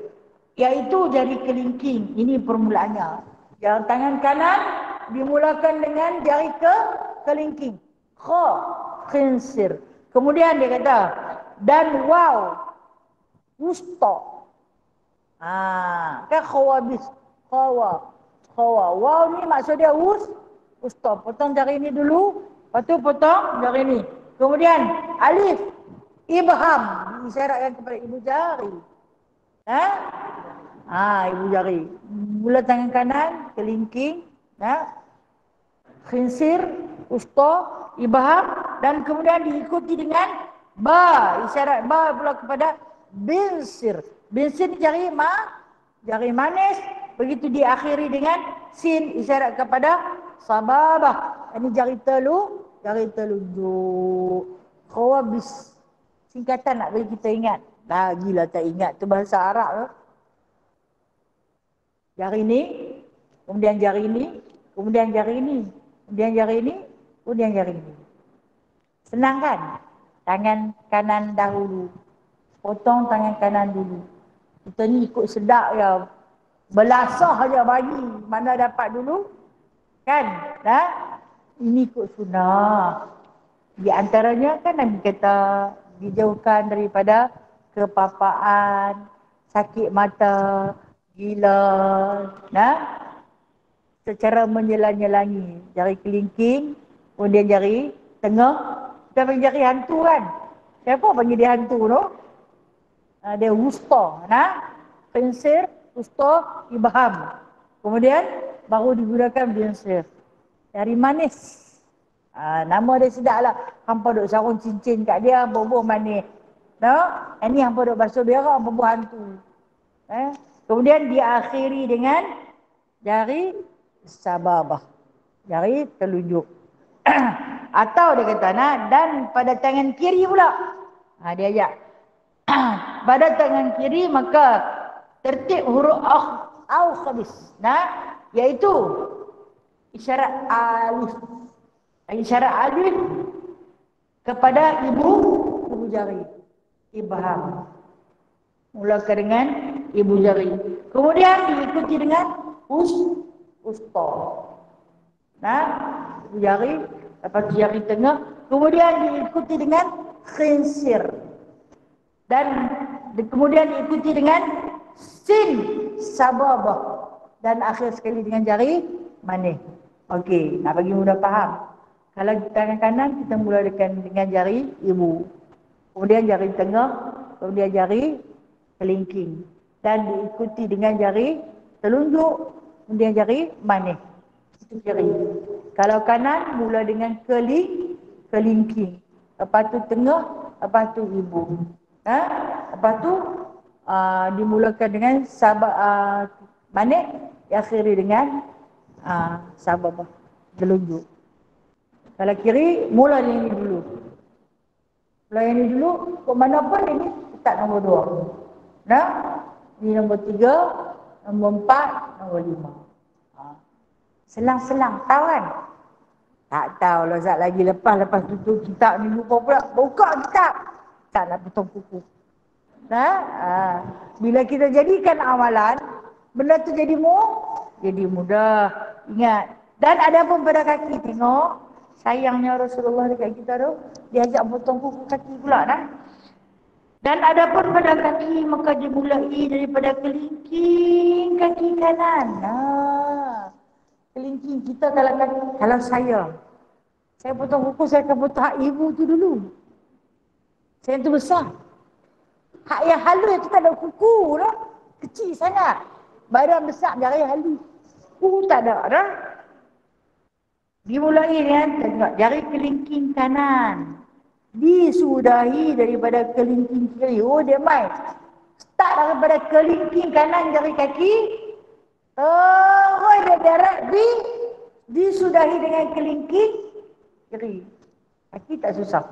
Iaitu jari kelingking. Ini permulaannya. Yang tangan kanan dimulakan dengan jari kelingking. Kha. Khinsir. Kemudian dia kata, dan waw wusta. Kan khawabis. Khawa. Waw ni maksud dia wusta. Potong jari ni dulu, lepas tu potong jari ni. Kemudian alif ibham diisyaratkan kepada ibu jari. Ibu jari. Mula tangan kanan kelingking, khinsir, wusta, ibham, dan kemudian diikuti dengan ba, isyarat ba pula kepada binsir. Binsir ni jari manis, begitu diakhiri dengan sin, isyarat kepada sababah. Ini jari telunjuk. Khawabis. Singkatan nak bagi kita ingat. Lagilah tak ingat, tu bahasa Arab tu. Jari ni, kemudian jari ni, kemudian jari ni, kemudian jari ni, kemudian jari ni. Senang kan? Tangan kanan dahulu. Potong tangan kanan dulu. Kita ni ikut sedap ya. Belasah aja bagi. Mana dapat dulu? Kan? Ini ikut sunnah. Di antaranya kan Nabi kata dijauhkan daripada kepapaan, sakit mata, gila. Secara menyelang-nyelangi. Jari kelingking, kemudian jari tengah. Kita panggil jari hantu kan? Siapa panggil dia hantu tu? Dia wusta. Pensir, wusta, ibham. Kemudian baru digunakan binsir. Jari manis. Nama dia sedap lah. Hampa duk sarung cincin kat dia, boboh manis. Ini hampa duk basuh berak, boboh hantu. Kemudian diakhiri dengan jari sababah. Jari telunjuk. Atau dia kata, dan pada tangan kiri pula. Dia ajak. Pada tangan kiri maka tertib huruf au khabis. Iaitu isyarat alif. Isyarat alif kepada ibu jari. Ibham. Mulakan dengan ibu jari. Kemudian diikuti dengan usta. Ibu jari, lepas tu jari tengah. Kemudian diikuti dengan khinsir. Dan kemudian diikuti dengan sin sababah. Dan akhir sekali dengan jari manis. Okey, nak bagi mudah faham. Kalau tangan kanan kita mulakan dengan jari ibu. Kemudian jari tengah, kemudian jari kelingking. Dan diikuti dengan jari telunjuk, kemudian jari manis. Itu jari. Kalau kanan mula dengan kelingking. Lepas tu tengah, lepas tu ibu. Lepas tu dimulakan dengan manik, diakhiri dengan sababah, telunjuk. Kalau kiri, mula yang ini dulu. Mula yang ini dulu, ke mana pun ini tak nombor 2. Ini nombor 3, nombor 4, nombor 5. Selang-selang, tahu kan? Tak tahu lah saat lagi lepas tutup kitab ni lupa pula. Buka kitab. Tak nak potong kuku. Bila kita jadikan amalan, benda tu jadi mudah. Ingat. Dan ada pun pada kaki, tengok. Sayangnya Rasulullah dekat kita tu, dia ajak potong kuku kaki pula dah. Dan ada pun pada kaki, maka dimulai daripada kelingking kaki kanan. Kelingking kita kalau saya potong kuku, saya akan potong hak ibu tu dulu. Saya tu besar. Hak yang halus tu tak ada kuku dah. Kecil sangat. Badan besar, jari halus. Kuku tak ada dah. Dimulai dengan tengok jari kelingking kanan. Disudahi daripada kelingking kiri. Dia main. Start daripada kelingking kanan jari kaki. Dia darat disudahi dengan kelingking kiri. Kaki tak susah.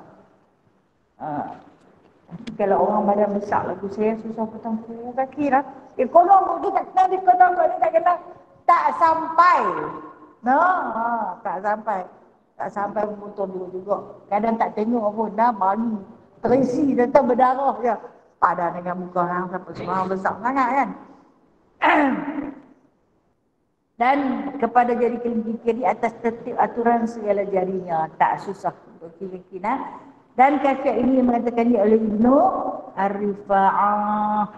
Kalau orang badan besar lagu saya susah potong kuku kaki lah. Kolong kita tak kena dikodong, tak kena. Tak sampai. Tak sampai memotong juga. Kadang tak tengok pun dah bagi. Terisi datang berdarah je. Padan dengan muka orang sampai semua besar sangat kan. Dan kepada jari kelingking kiri atas tertib aturan segala jarinya. Tak susah untuk kiri-kiri. Dan kafiat ini mengatakan dia oleh Ibnu Ar-Rifa'ah.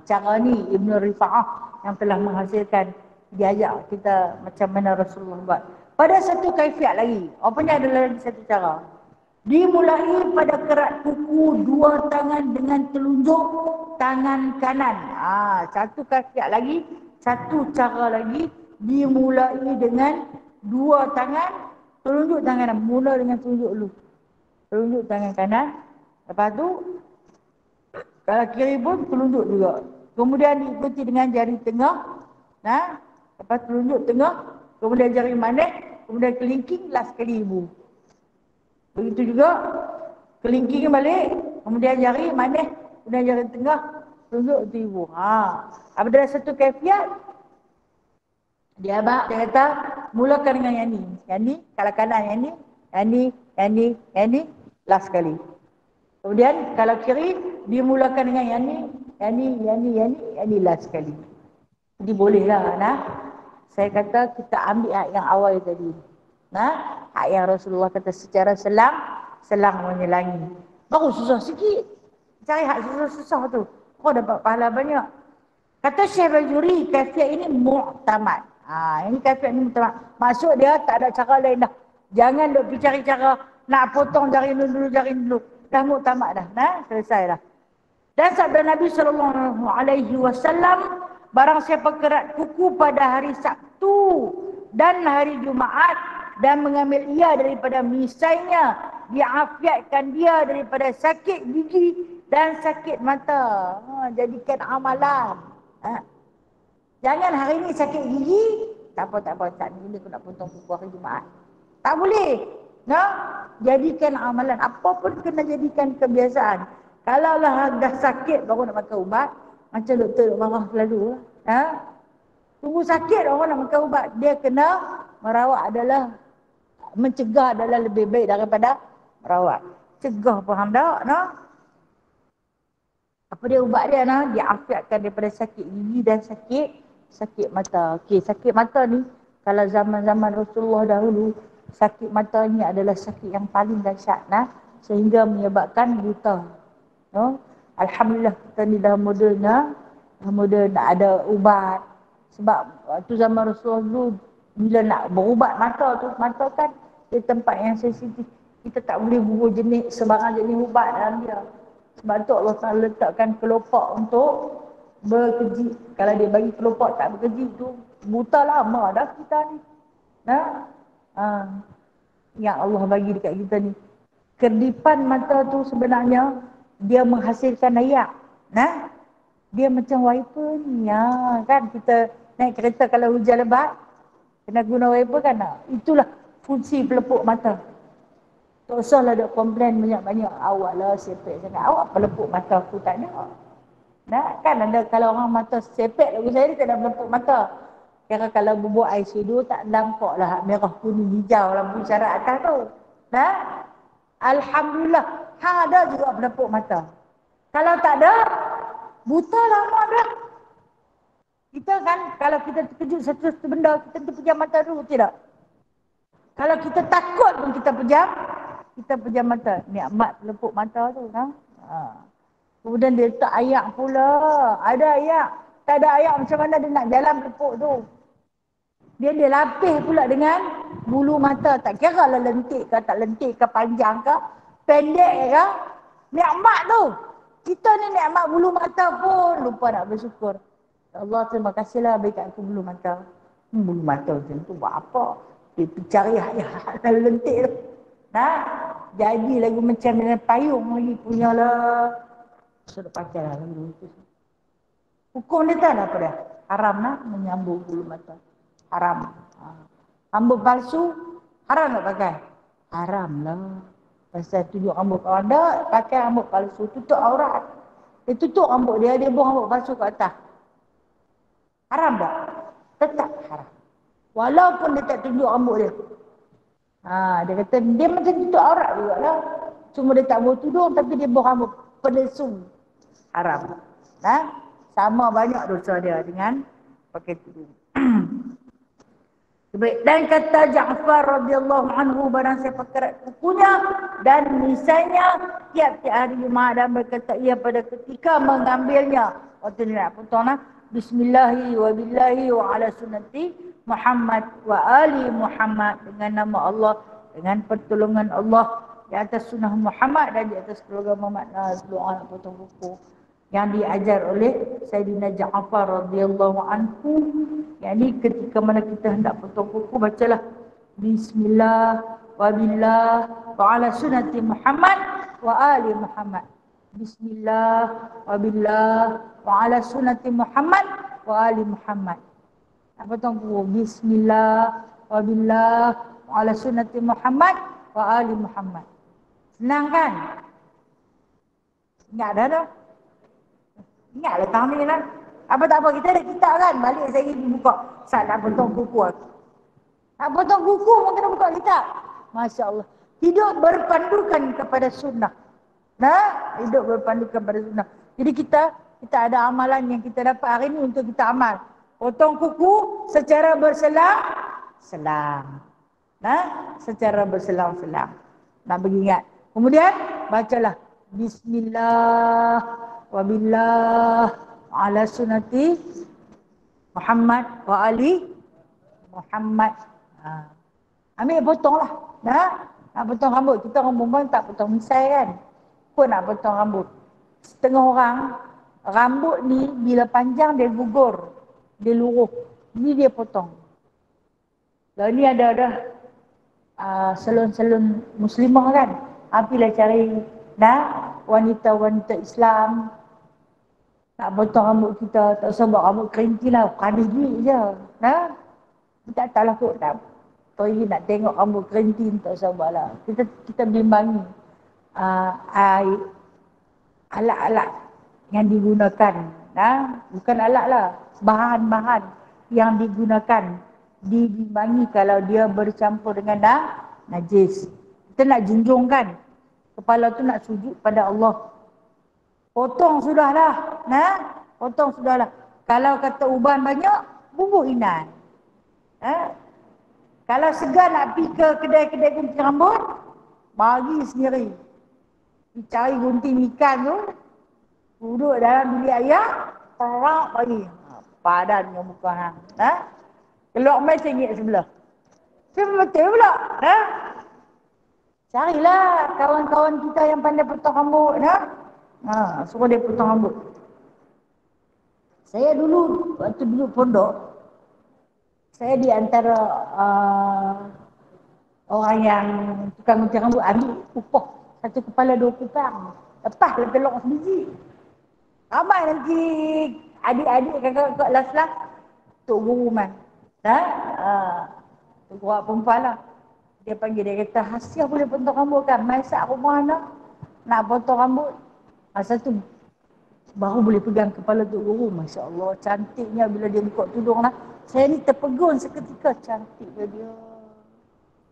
Cara ni Ibnu Ar-Rifa'ah yang telah menghasilkan, dia ajak kita macam mana Rasulullah buat. Pada satu kaifiat lagi, apanya adalah lagi satu cara. Dimulai pada kerat kuku dua tangan dengan telunjuk tangan kanan. Satu kaifiat lagi, satu cara lagi, dimulai dengan dua tangan, telunjuk tangan kanan. Mula dengan telunjuk dulu. Telunjuk tangan kanan. Lepas tu, kalau kiri pun telunjuk juga. Kemudian diikuti dengan jari tengah. Lepas telunjuk tengah. Kemudian jari manis. Kemudian kelingking. Last sekali ibu. Begitu juga. Kelingking balik. Kemudian jari manis. Kemudian jari tengah. Telunjuk itu ibu. Apabila satu kaifiat. Dia kata. Mulakan dengan yang ni. Yang ni. Kalau kanan yang ni. Yang ni. Last sekali. Kemudian kalau kiri dimulakan dengan yang ni last sekali. Jadi bolehlah saya kata kita ambil ayat yang awal tadi. Ayat yang Rasulullah kata secara selang menyelangi. Baru susah sikit. Cari hak susah-susah tu. Kau dapat pahala banyak. Kata Syekh Bajuri, kafiat ini mu'tamad. Ini kafiat ini mu'tamad. Maksud dia tak ada cara lain dah. Jangan duk pergi cari cara nak potong jari dulu. Dah mu'tamad dah. Selesai dah. Dan sabda Nabi SAW, barang siapa kerat kuku pada hari Sabtu dan hari Jumaat dan mengambil ia daripada misainya, diafiatkan dia daripada sakit gigi dan sakit mata. Jadikan amalan. Jangan hari ni sakit gigi, tak apa, saat ni aku nak potong kuku hari Jumaat. Tak boleh. Jadikan amalan. Apa pun kena jadikan kebiasaan. Kalau lah dah sakit baru nak makan ubat, macam doktor marah selalu. Tunggu sakit orang nak makan ubat. Dia kena merawat adalah, mencegah adalah lebih baik daripada merawat. Cegah faham tak? Apa dia ubat dia dia afiatkan daripada sakit gigi dan sakit mata. Okey, sakit mata ni kalau zaman-zaman Rasulullah dahulu, sakit mata ni adalah sakit yang paling dahsyat sehingga menyebabkan buta. Alhamdulillah kita ni dah moden ada ubat. Sebab waktu zaman Rasulullah dulu bila nak berubat mata kan di tempat yang sensitif. Kita tak boleh guna jenis sebarang jenis ubat dalam dia. Sebab tu Allah Ta'ala letakkan kelopak untuk berkejip. Kalau dia bagi kelopak tak berkejip tu, buta lama dah kita ni. Yang Allah bagi dekat kita ni. Kedipan mata tu sebenarnya dia menghasilkan air. Dia macam wiper ni. Kan kita naik kereta kalau hujan lebat, kena guna wiper kan. Itulah fungsi pelepuk mata. Tak usahlah duk komplain banyak-banyak. Awak lah sepek sangat. Awak pelepuk mata aku tak ada. Kan ada kalau orang mata sepek lagu saya ni tak ada pelepuk mata. Kira kalau bubuh air sudu tak nampak lah merah kuning hijau lampu isyarat atas tu. Alhamdulillah. Hang ada juga pelepuk mata. Kalau tak ada, buta lama dah. Kita kan kalau kita terkejut satu benda, kita terpejam mata dulu tidak? Kalau kita takut pun kita pejam mata. Nikmat pelepuk mata tu. Kemudian dia letak ayak pula. Ada ayak. Tak ada ayak macam mana dia nak jalan pelepuk tu. Dia lapis pula dengan bulu mata. Tak kira lah lentik ke tak lentik ke, panjang ke, pendek ke. Nikmat tu. Kita ni nikmat bulu mata pun lupa nak bersyukur. Allah terima kasihlah bagi aku bulu mata. Bulu mata macam tu buat apa? Dia cari ayah lentik tu. Jadi lagu macam dengan payung lagi punyalah. Sudah pakai lah lagu tu. Hukum dia tak ada apa dah. Haram menyambung bulu mata. Haram. Rambut palsu haram tak pakai? Haram lah. Pasal tunjuk rambut kalau ada, pakai rambut palsu. Tutup aurat. Dia tutup rambut dia buang rambut palsu ke atas. Haram tak? Tetap haram. Walaupun dia tak tunjuk rambut dia. Dia kata dia macam tutup aurat juga lah. Cuma dia tak bawa tudung tapi dia bawa rambut palsu. Haram. Sama banyak dosa dia dengan pakai tudung. Dan kata Ja'far radhiyallahu anhu, barang siapa kerat kukunya dan misalnya tiap-tiap hari Jumaat dan berkata ia pada ketika mengambilnya. Waktu dia nak potong Bismillahi wa billahi wa ala sunnati Muhammad wa ali Muhammad, dengan nama Allah, dengan pertolongan Allah, di atas sunnah Muhammad dan di atas keluarga Muhammad. Doa nak potong kuku yang diajar oleh Sayyidina Ja'far radhiyallahu anhu. Yani ketika mana kita hendak potong kuku, bacalah Bismillah wa billah wa ala sunnati Muhammad wa ali Muhammad. Bismillah wa billah wa ala sunnati Muhammad wa ali Muhammad. Nak potong kuku, Bismillah wa billah wa ala sunnati Muhammad wa ali Muhammad. Senang kan? Ingat dah. Ingatlah tahun ni lah. Apa tak apa, kita ada kitab kan. Balik saya pergi buka. Saat nak potong kuku aku. Nak potong kuku pun kena buka kitab. Masya Allah. Hidup berpandukan kepada sunnah. Hidup berpandukan kepada sunnah. Jadi kita ada amalan yang kita dapat hari ni untuk kita amal. Potong kuku secara berselang-selang. Secara berselang-selang. Nak beringat. Kemudian bacalah Bismillah wa billah ala sunnati Muhammad wa ali Muhammad. Ambil potonglah. Nak potong rambut. Kita orang perempuan tak potong misai kan. Pun nak potong rambut. Setengah orang rambut ni bila panjang dia gugur. Dia luruh. Ni dia potong. Lalu ni ada salon-salon muslimah kan. Apilah cari wanita-wanita Islam nak potong rambut kita, tak usah buat rambut kerinci lah, kadis duit je. Tak tahulah kot, tak pergi nak tengok rambut kerinci, tak usah buat lah. Kita bimbangi alat-alat yang digunakan. Bukan alat lah, bahan-bahan yang digunakan dibimbangi kalau dia bercampur dengan najis. Kita nak junjungkan kepala tu, nak sujud pada Allah. Potong sudahlah. Potong sudahlah. Kalau kata uban banyak, bubur inan. Kalau segan nak pergi ke kedai-kedai gunting rambut, bagi sendiri. Cari gunting ikan tu, duduk dalam bilik ayam, terak bagi. Padannya muka hang. Keluar main RM1 sebelah. Betul pula. Carilah kawan-kawan kita yang pandai potong rambut. Suruh dia potong rambut. Saya dulu, waktu duduk pondok, saya di antara orang yang tukang gunting rambut, ambil upah satu kepala 2 kupang. Lepas dia telok sebiji. Ramai nanti adik-adik kakak-kakak las-las Tok Guru man. Tok Guru perempuan lah. Dia panggil, dia kata, Hasia boleh potong rambut kan? Masak rumah anak nak potong rambut. Masa tu baru boleh pegang kepala Tok Guru. Masya Allah, cantiknya bila dia buka tudung lah. Saya ni terpegun seketika, cantiknya dia.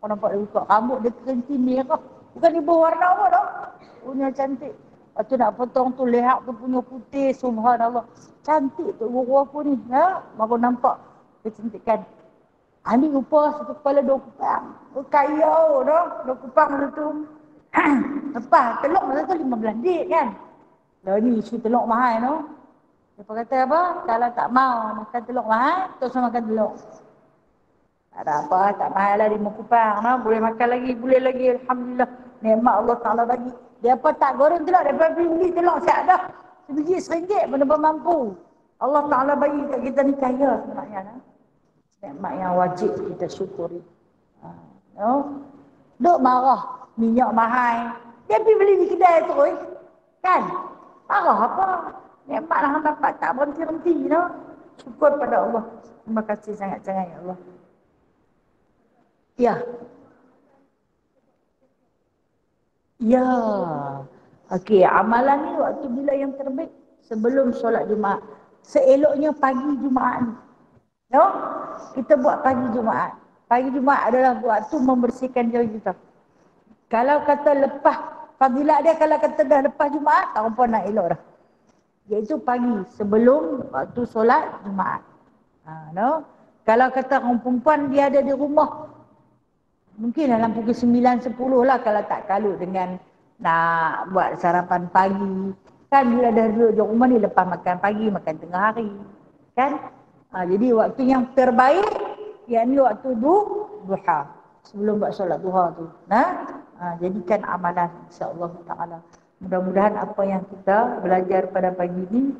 Kau nampak dia buka rambut, dia kerinti merah. Bukan dia berwarna apa tau. Punya cantik. Lepas tu nak potong tu, leher tu punya putih, subhanallah. Cantik Tok Guru aku ni. Baru nampak kecantikan. Ambil upah satu kepala 2 kupang. Kaya dah, 2 kupang masa tu. Lepas telur masa tu 15 dik kan. Dah ni isu telur mahal tu. Dia kata apa? Kalau tak mau makan telur mahal, tak usah makan telur. Tak ada apa, tak mahal lah 5 kupang. Boleh makan lagi, boleh lagi. Alhamdulillah. Nikmat Allah Ta'ala bagi. Dia apa tak goreng telur, dia beli telur siap dah. Sebiji RM1 benar-benar mampu. Allah Ta'ala bagi kat kita ni kaya sebenarnya. Nikmat yang wajib kita syukuri. Duk marah, minyak mahal. Dia pergi beli di kedai tu, kan? Marah apa? Nikmat lah dapat, tak berhenti-henti. Syukur pada Allah. Terima kasih sangat-sangat ya Allah. Ya. Ya. Okey, amalan ni waktu bila yang terbaik? Sebelum solat Jumaat. Seeloknya pagi Jumaat ni. Kita buat pagi Jumaat. Pagi Jumaat adalah waktu membersihkan diri kita. Kalau kata lepas, fadilat dia kalau kata dah lepas Jumaat, tak apa nak elok dah. Iaitu pagi sebelum waktu solat Jumaat. Kalau kata orang perempuan dia ada di rumah, mungkin dalam pukul 9-10 lah kalau tak kalut dengan nak buat sarapan pagi. Kan bila dah duduk di rumah ni lepas makan pagi, makan tengah hari. Kan? Jadi waktu yang terbaik, yakni waktu duha. Sebelum buat solat duha tu. Jadikan amalan insya-Allah Ta'ala. Mudah-mudahan apa yang kita belajar pada pagi ini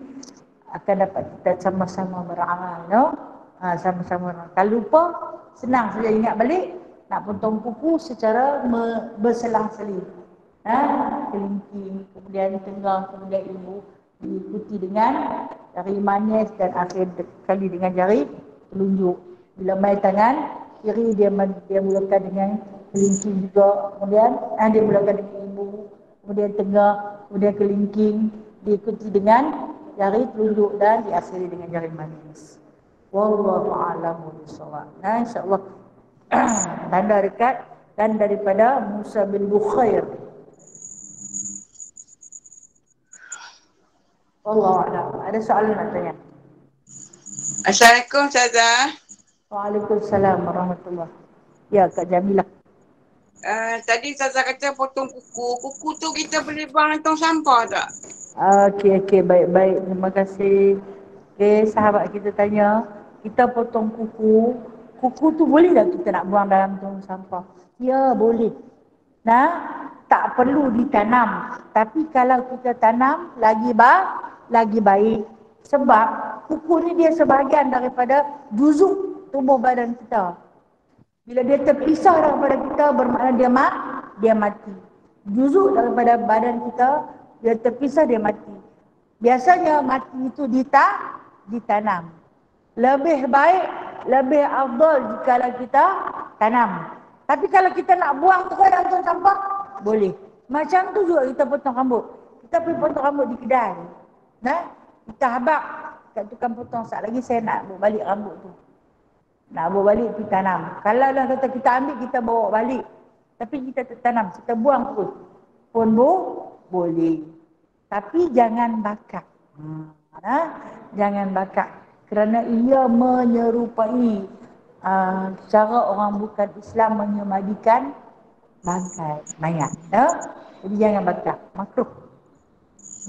akan dapat kita sama-sama beramal. Sama-sama beramal. Kalau lupa, senang saja ingat balik. Nak potong kuku secara berselang-seling. Kelingking, kemudian tengah, kemudian ibu. Diikuti dengan jari manis dan akhir kali dengan jari telunjuk. Bila main tangan kiri dia mulakan dengan kelingking juga, kemudian dia mulakan dengan ibu, kemudian tengah, kemudian kelingking, diikuti dengan jari telunjuk dan diakhiri dengan jari manis. Wallahu a'lamu bishawab. Insya-Allah tanda dekat dan daripada Musa bin Bukhair. Wallahualam. Ada soalan nak tanya? Assalamualaikum Ustazah. Waalaikumsalam warahmatullahi. Ya Kak Jamilah. Tadi Ustazah kata potong kuku. Kuku tu kita boleh buang dalam tong sampah tak? Okey, baik. Terima kasih. Okey, sahabat kita tanya, kita potong kuku. Kuku tu boleh tak kita nak buang dalam tong sampah? Ya, boleh. Tak perlu ditanam. Tapi kalau kita tanam, lagi baik. Sebab kuku ni dia sebahagian daripada juzuk tubuh badan kita. Bila dia terpisah daripada kita, bermakna dia mati. Juzuk daripada badan kita, dia terpisah, dia mati. Biasanya mati itu ditanam. Lebih baik, lebih afdal jika kita tanam. Tapi kalau kita nak buang tu dalam tong sampah, boleh. Macam tu juga kita potong rambut. Kita pergi potong rambut di kedai. Nah, kita habaq kat tukang potong, sat lagi saya nak bawa balik rambut tu. Nak bawa balik pergi tanam. Kalau lah kata kita ambil, kita bawa balik. Tapi kita tak tanam, kita buang terus. Pun boleh. Tapi jangan bakar. Jangan bakar. Kerana ia menyerupai cara orang bukan Islam menyemadikan bangkai mayat. Jadi jangan bakar. Makruh.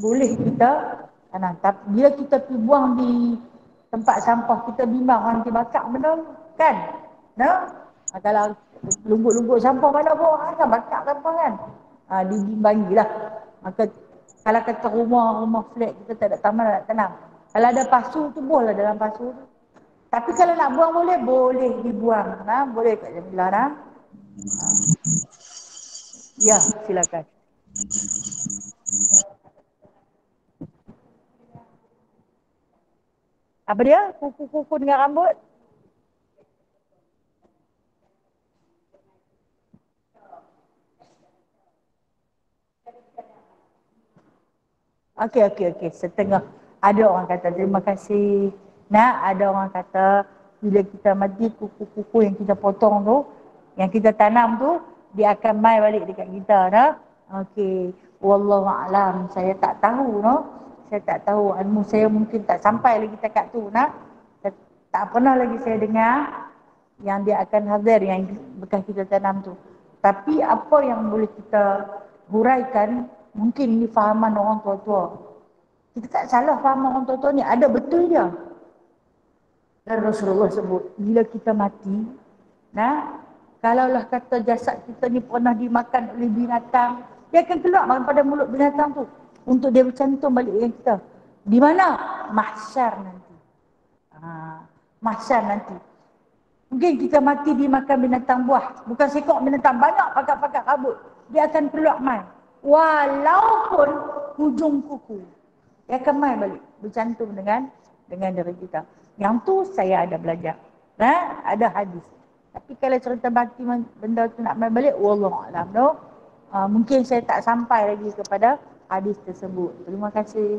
Boleh kita tanam. Tapi bila kita pergi buang di tempat sampah, kita bimbang orang nanti bakar benda kan. Kalau lumbuk-lumbuk sampah mana pun orang akan bakar sampah kan. Dibimbangilah. Maka kalau kata rumah flat kita tak ada taman nak tanam. Kalau ada pasu tu boleh dalam pasu tu. Tapi kalau nak buang boleh dibuang. Boleh Kak Jamilah. Ya, silakan. Apa dia? Kuku-kuku dengan rambut? Okey. Setengah. Ada orang kata terima kasih. Ada orang kata bila kita mati, kuku-kuku yang kita potong tu, yang kita tanam tu, dia akan mai balik dekat kita. Okey. Wallahualam. Saya tak tahu. Saya tak tahu. Ilmu saya mungkin tak sampai lagi takat tu. Tak pernah lagi saya dengar yang dia akan hadir yang bekas kita tanam tu. Tapi apa yang boleh kita huraikan, mungkin ini fahaman orang tua-tua. Kita tak salah faham orang tua-tua ni, ada betul dia. Dan Rasulullah sebut, bila kita mati, kalaulah kata jasad kita ni pernah dimakan oleh binatang, dia akan keluar pada mulut binatang tu untuk dia bercantum balik dengan kita. Di mana? Mahsyar nanti. Mahsyar nanti. Mungkin kita mati dimakan binatang buah, bukan seekor binatang, banyak pakat-pakat rambut. Dia akan keluar mai. Walaupun hujung kuku, dia akan mai balik bercantum dengan diri kita. Yang tu saya ada belajar. Ada hadis. Tapi kalau cerita mati benda tu nak mai balik, wallahualam. Mungkin saya tak sampai lagi kepada hadis tersebut. Terima kasih.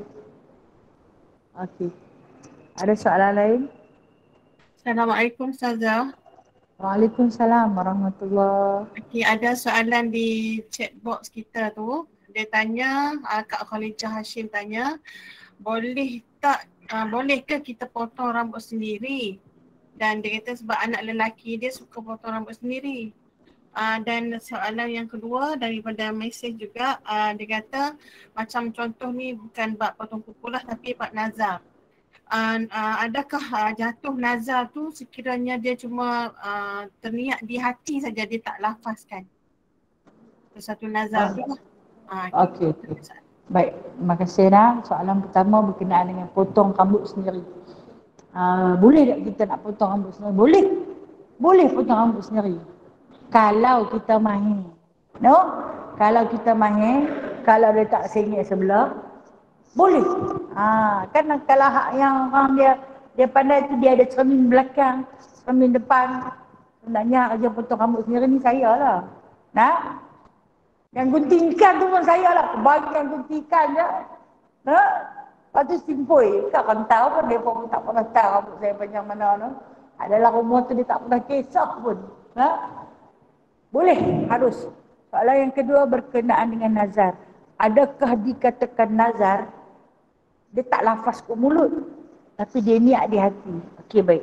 Okey. Ada soalan lain? Assalamualaikum Ustazah. Waalaikumsalam warahmatullahi. Okey, ada soalan di chat box kita tu. Dia tanya, Kak Khalijah Hashim tanya, bolehkah kita potong rambut sendiri? Dan dia kata sebab anak lelaki dia suka potong rambut sendiri. Dan soalan yang kedua daripada mesej juga, dia kata macam contoh ni bukan bab potong kuku lah, tapi bab nazar. Adakah jatuh nazar tu sekiranya dia cuma terniat di hati saja, dia tak lafazkan satu nazar tu? Okey. Baik, terima kasih Soalan pertama berkenaan dengan potong rambut sendiri. Boleh tak kita nak potong rambut sendiri? Boleh potong rambut sendiri. Kalau kita mahir. Kalau kita mahir, kalau dia tak sengit sebelah, boleh. Kan kalau yang orang dia pandai tu, dia ada cermin belakang, cermin depan. Sebenarnya kerja potong rambut sendiri ni saya lah. Yang gunting ikan tu pun saya lah. Kebagian gunting ikan je. Lepas tu simpoi. Kak kan tahu pun, dia pun tak pernah tahu rambut saya panjang mana. Adalah rumah tu dia tak pernah kisah pun. Boleh, harus. Soalan yang kedua berkenaan dengan nazar. Adakah dikatakan nazar, dia tak lafaz ke mulut, tapi dia niat di hati. Okey, baik.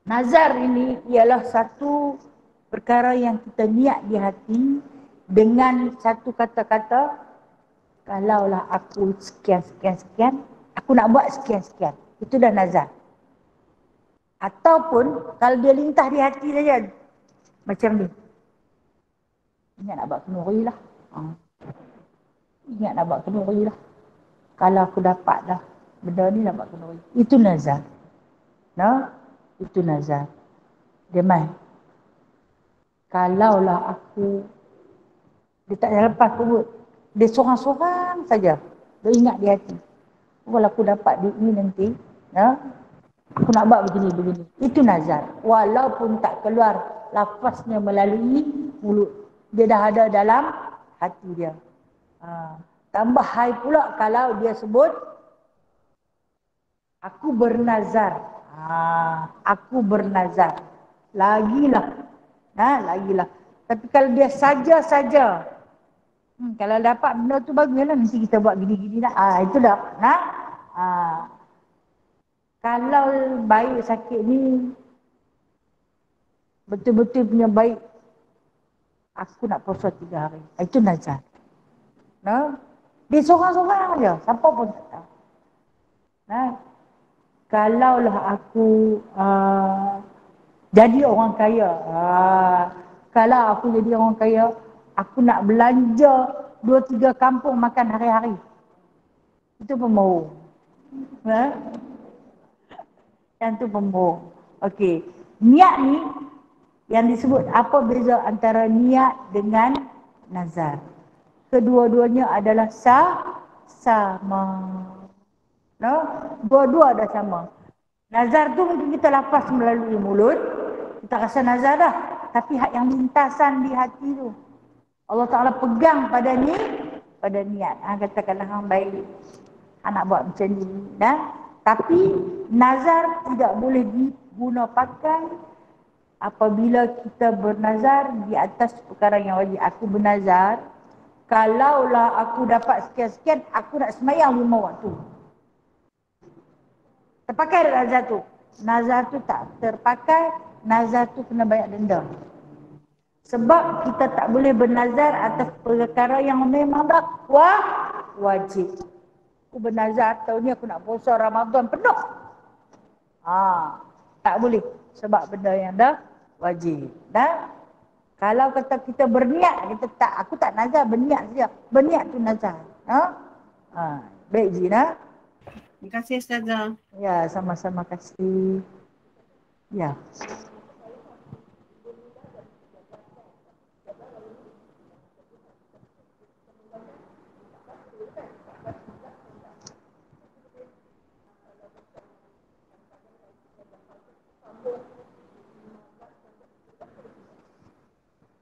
Nazar ini ialah satu perkara yang kita niat di hati dengan satu kata-kata, kalaulah aku sekian, aku nak buat sekian. Itu dah nazar. Ataupun kalau dia lintah di hati saja, macam ni. Ingat nak buat kenduri lah. Ingat nak buat kenduri lah. Kalau aku dapat dah benda ni nak buat kenduri. Itu nazar. Itu nazar. Dia main. Kalaulah aku, dia tak lepas pun, dia sorang-sorang saja. Dia ingat di hati. Kalau aku dapat duit ni nanti, aku nak buat begini. Itu nazar. Walaupun tak keluar lafaznya melalui mulut, dia dah ada dalam hati dia. Tambah hai pula kalau dia sebut aku bernazar. Aku bernazar. Lagilah. Lagilah. Tapi kalau dia saja-saja. Kalau dapat benda tu baguslah, nanti kita buat gini-gini dah. Itu dah. Kalau baik sakit ni betul-betul punya baik, aku nak puasa 3 hari. Itu nazar. Dia seorang-seorang aja. Siapa pun tak tahu. Kalaulah aku jadi orang kaya. Kalau aku jadi orang kaya, aku nak belanja 2-3 kampung makan hari-hari. Itu pembohong. Yang tu pembohong. Okey. Niat ni yang disebut apa beza antara niat dengan nazar? Kedua-duanya adalah sama. Dua-dua dah sama. Nazar tu mungkin kita lafaz melalui mulut, kita rasa nazar dah. Tapi hak yang lintasan di hati tu, Allah Ta'ala pegang pada ni, pada niat. Katakanlah hang baik, hang nak buat macam ni. Tapi nazar tidak boleh diguna pakai apabila kita bernazar di atas perkara yang wajib. Aku bernazar, kalaulah aku dapat sekian-sekian, aku nak sembahyang 5 waktu. Terpakai tak nazar tu? Nazar tu tak terpakai, nazar tu kena bayar denda. Sebab kita tak boleh bernazar atas perkara yang memang dah wajib. Aku bernazar tahun ni aku nak puasa Ramadan penuh. Tak boleh. Sebab benda yang dah wajib. Kalau kata kita berniat, kita tak, aku tak nazar, berniat saja. Berniat tu nazar. Baik Zina. Terima kasih Ustazah. Ya, sama-sama kasih. Ya.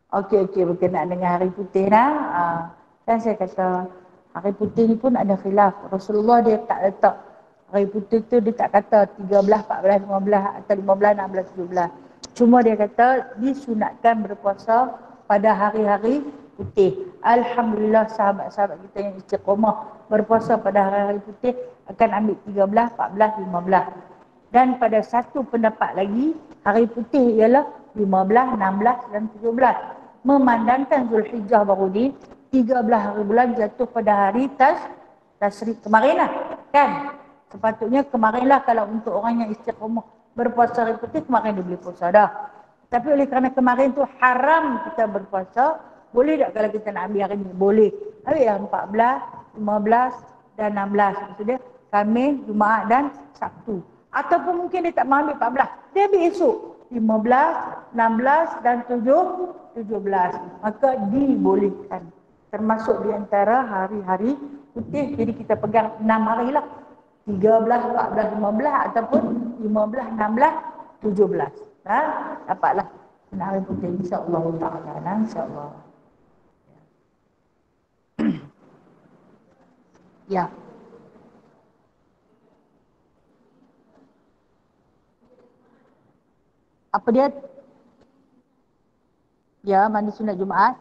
Okey, berkenaan dengan hari putih kan saya kata hari putih ni pun ada khilaf. Rasulullah dia tak letak hari putih tu, dia tak kata 13, 14, 15 atau 15, 16, 17. Cuma dia kata disunatkan berpuasa pada hari-hari putih. Alhamdulillah sahabat-sahabat kita yang istiqamah berpuasa pada hari-hari putih akan ambil 13, 14, 15. Dan pada satu pendapat lagi, hari putih ialah 15, 16 dan 17. Memandangkan Zulhijjah baru ni, 13 hari bulan jatuh pada hari Tashrik kemarin lah, kan? Sepatutnya kemarinlah kalau untuk orang yang istiqamah berpuasa hari putih, kemarin dia boleh puasa dah. Tapi oleh kerana kemarin tu haram kita berpuasa, boleh tak kalau kita nak ambil hari ni? Boleh. Ambil lah 14, 15 dan 16. Maksudnya Khamis, Jumaat dan Sabtu. Ataupun mungkin dia tak mahu ambil 14. Dia ambil esok. 15, 16 dan 17. Maka dibolehkan. Termasuk di antara hari-hari putih. Jadi kita pegang 6 hari lah. 13, 14, 15 ataupun 15, 16, 17. Dapatlah hari putih. InsyaAllah ta'ala. InsyaAllah. Ya. Apa dia? Ya, mandi sunat Jumaat.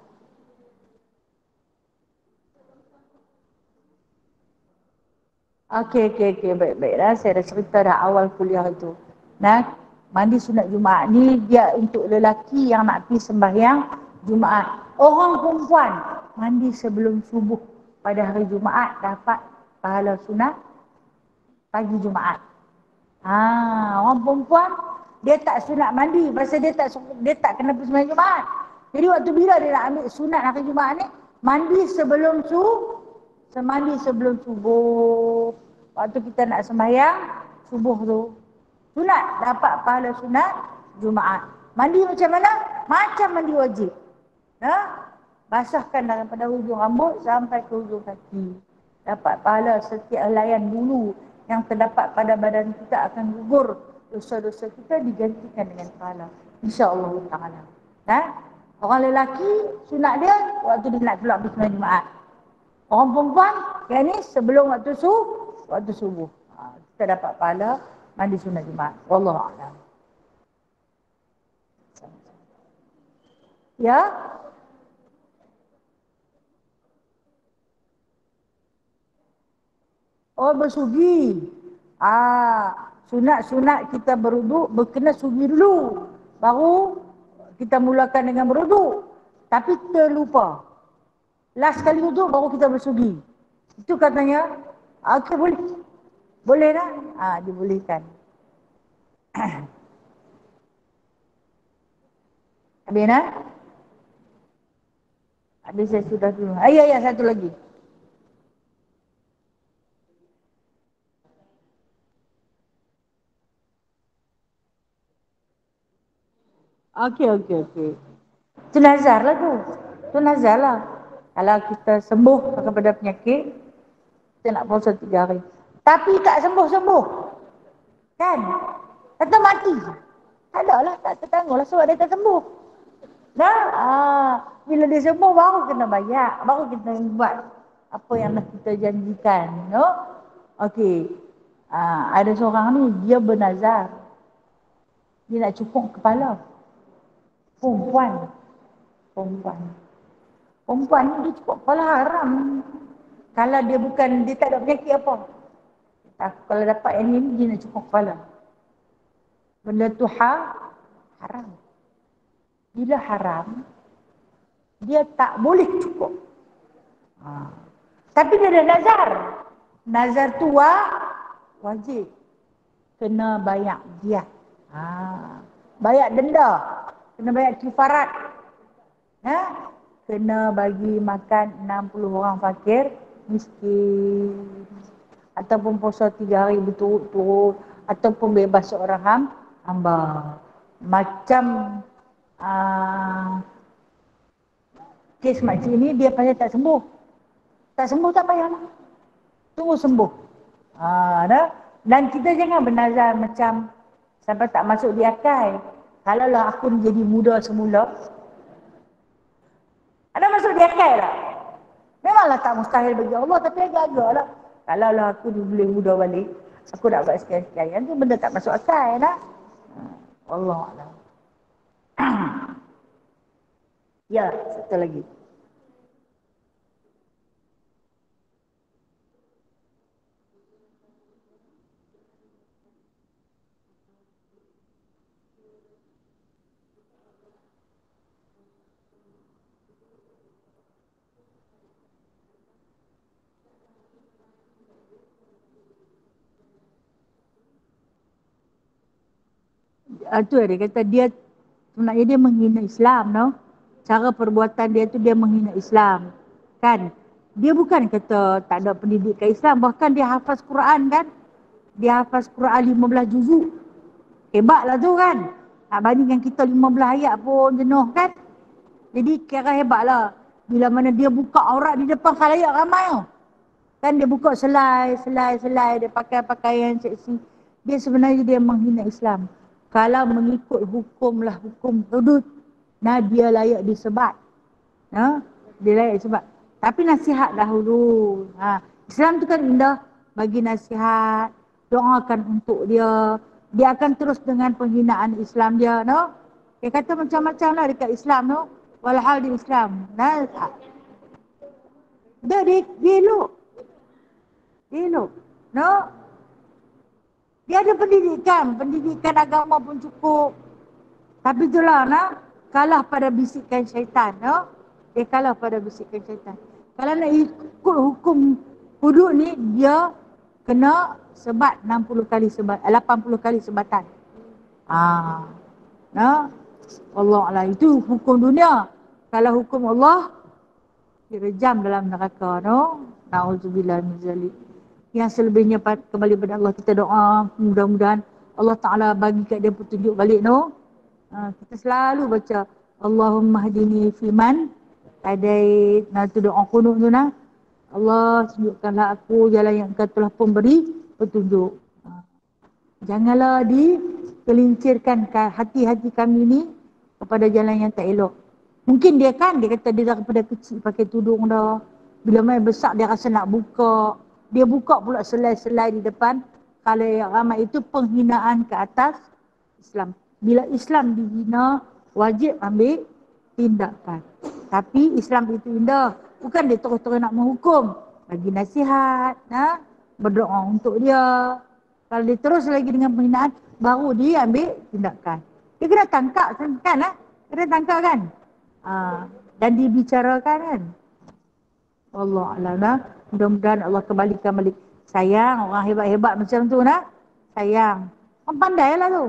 Okey. Baiklah. Saya dah cerita dah awal kuliah itu. Mandi sunat Jumaat ni dia untuk lelaki yang nak pergi sembahyang Jumaat. Orang perempuan mandi sebelum subuh pada hari Jumaat dapat pahala sunat pagi Jumaat. Orang perempuan dia tak sunat mandi pasal dia tak kena pergi sembahyang Jumaat. Jadi waktu bila dia nak ambil sunat hari Jumaat ni, mandi sebelum subuh. Waktu kita nak sembahyang subuh tu, sunat, dapat pahala sunat Jumaat. Mandi macam mana? Macam mandi wajib. Basahkan daripada hujung rambut sampai ke hujung kaki. Dapat pahala setiap helaian bulu yang terdapat pada badan kita akan gugur. Dosa-dosa kita digantikan dengan pahala. InsyaAllah ta'ala. Orang lelaki sunat dia waktu dia nak keluar pergi sembahyang Jumaat. Orang perempuan, yang ni sebelum waktu subuh. Kita dapat pahala mandi sunat Jumaat. Wallahu a'lam. Ya? Oh, bersugi. Sunat-sunat kita berwuduk berkena sugi dulu. Baru kita mulakan dengan berwuduk. Tapi terlupa. Last kali wuduk baru kita bersugi. Itu katanya, okey boleh. Boleh tak? Dibolehkan. Habis nak? Habis saya sudah dulu. Ya, satu lagi. Okey. Itu nazar lah tu. Itu nazar lah. Kalau kita sembuh daripada penyakit, kita nak puasa 3 hari. Tapi tak sembuh-sembuh. Kan? Kata mati. Tak ada lah, tak tertanggung lah sebab dia tak sembuh. Bila dia sembuh baru kena bayar. Baru kita buat apa yang dah kita janjikan. No? Okey. Ada seorang ni, dia bernazar. Dia nak cukur kepala. Perempuan ni dia cukup kepala haram. Kalau dia tak ada penyakit apa. Kalau dapat yang ni dia nak cukup kepala. Benda tu haram. Bila haram, dia tak boleh cukup. Tapi dia ada nazar. Nazar tu wajib. Kena bayar dia. Bayar denda. Kena bayar kifarat. Kena bagi makan 60 orang fakir miskin. Ataupun puasa 3 hari berturut-turut. Ataupun bebas seorang hamba. Macam kes makcik ni dia pasal tak sembuh. Tak sembuh tak payah lah. Tunggu sembuh. Dan kita jangan bernazar macam sampai tak masuk di akal. Kalaulah aku jadi muda semula, ada masuk di akal tak? Memanglah tak mustahil bagi Allah, tapi agak-agak lah. Kalaulah aku boleh muda balik, aku nak buat sekian-sekian. Itu benda tak masuk akal tak? Wallahualam. Ya, satu lagi. Itu dia kata sebenarnya dia menghina Islam, no? Cara perbuatan dia tu dia menghina Islam. Kan? Dia bukan kata tak ada pendidikan Islam, bahkan dia hafaz Quran kan? Dia hafaz Quran 15 juzuk. Hebatlah tu kan? Nak bandingkan kita 15 ayat pun jenuh kan? Jadi kira hebatlah. Bila mana dia buka aurat di depan khalayak ramai tu. Kan dia buka selai, dia pakai pakaian seksi. Dia sebenarnya dia menghina Islam. Kalau mengikut hukum hudud, dia layak disebat. Dia layak disebat. Tapi nasihat dahulu. Islam tu kan indah, bagi nasihat, doakan untuk dia. Dia akan terus dengan penghinaan Islam dia, no? Dia kata macam-macam lah dekat Islam, no? Walhal di Islam. Dia elok. No? Dia ada pendidikan agama pun cukup. Tapi itulah, kalah pada bisikan syaitan, no? Dia kalah pada bisikan syaitan. Kalau nak ikut hukum hudud ni, dia kena sebat 80 kali sebatan. No? Wallahualam, itu hukum dunia. Kalau hukum Allah, direjam dalam neraka, no? Na'udzubillah min zalik. Yang selebihnya kembali kepada Allah, kita doa mudah-mudahan Allah Ta'ala bagi kat dia petunjuk balik, no? Kita selalu baca Allahumma hadini fiman hadait. Itu doa kunut tu, Allah tunjukkanlah aku jalan yang Engkau telah pemberi petunjuk. Janganlah dikelincirkan hati-hati kami ni kepada jalan yang tak elok. Mungkin dia kata dia dah daripada kecil pakai tudung dah. Bila main besar dia rasa nak buka. Dia buka pula selai-selai di depan. Kalau yang ramai itu penghinaan ke atas Islam. Bila Islam dihina, wajib ambil tindakan. Tapi Islam itu indah. Bukan dia terus-terus nak menghukum. Bagi nasihat, berdoa untuk dia. Kalau dia terus lagi dengan penghinaan, baru dia ambil tindakan. Dia kena tangkap kan? Kena tangkap kan? Dan dibicarakan kan? Allah Alam. Mudah-mudahan Allah kembalikan balik. Sayang orang hebat-hebat macam tu sayang. Orang pandai lah tu.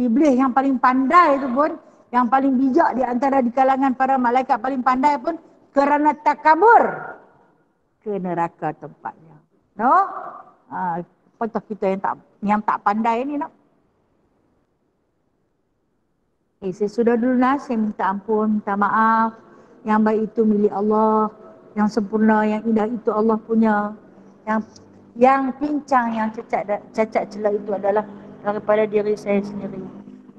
Iblis yang paling pandai tu pun, yang paling bijak di antara di kalangan para malaikat paling pandai pun, kerana takabur ke neraka tempatnya. Contoh kita yang tak pandai ni saya sudah dulu saya minta ampun, minta maaf. Yang baik itu milik Allah, yang sempurna, yang indah itu Allah punya. Yang pincang, yang cacat celah itu adalah daripada diri saya sendiri.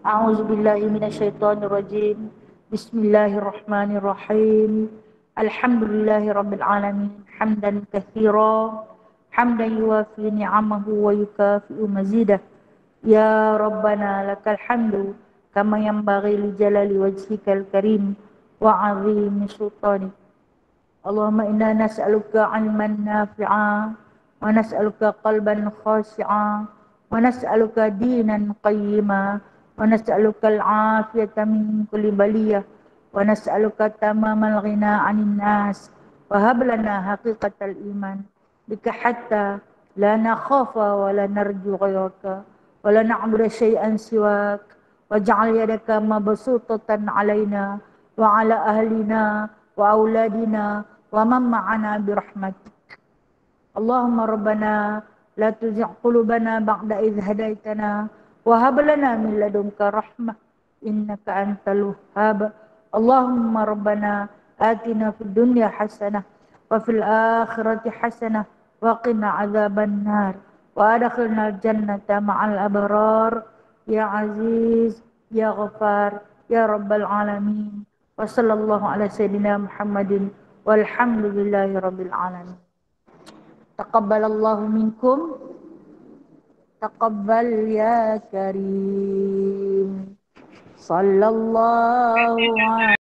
A'udzubillahi minasyaitonirrajim. Bismillahirrahmanirrahim. Alhamdulillahirabbil alamin. Hamdan katsira, hamdan yuwafi ni'amahu wa yukafi'u mazidah. Ya Rabbana lakal hamdu kama yanbaghi li jalali wajhikal karim wa 'azimi sultanik. Allahumma inna nas'aluka 'ilman nafi'a wa nas'aluka qalban khashi'a wa nas'aluka dinan qayyima wa nas'aluka al-'afiyata min kulli baliyah wa nas'aluka tamamal ghina 'anil nas wa hab lana haqiqatal iman bika hatta la nakhafa wa la narju ghayraka wa la na'budu syai'an siwak waj'al yadaka mabsutatan 'alaina wa 'ala ahlina wa auladina wa man ma'ana birahmatik. Allahumma rabbana la tuzigh qulubana ba'da idh hadaitana wa hab lana min ladunka rahmah innaka antal wahhab. Allahumma rabbana atina fid dunya hasanah wa fil akhirati hasanah wa qina adzaban nar wa adkhilna jannata ma'al abrar ya aziz ya ghafar ya rabbal alamin. Wa sallallahu ala sayyidina Muhammadin walhamdulillahi rabbil alamin. Taqabbalallahu minkum, taqabbal ya karim. Sallallahu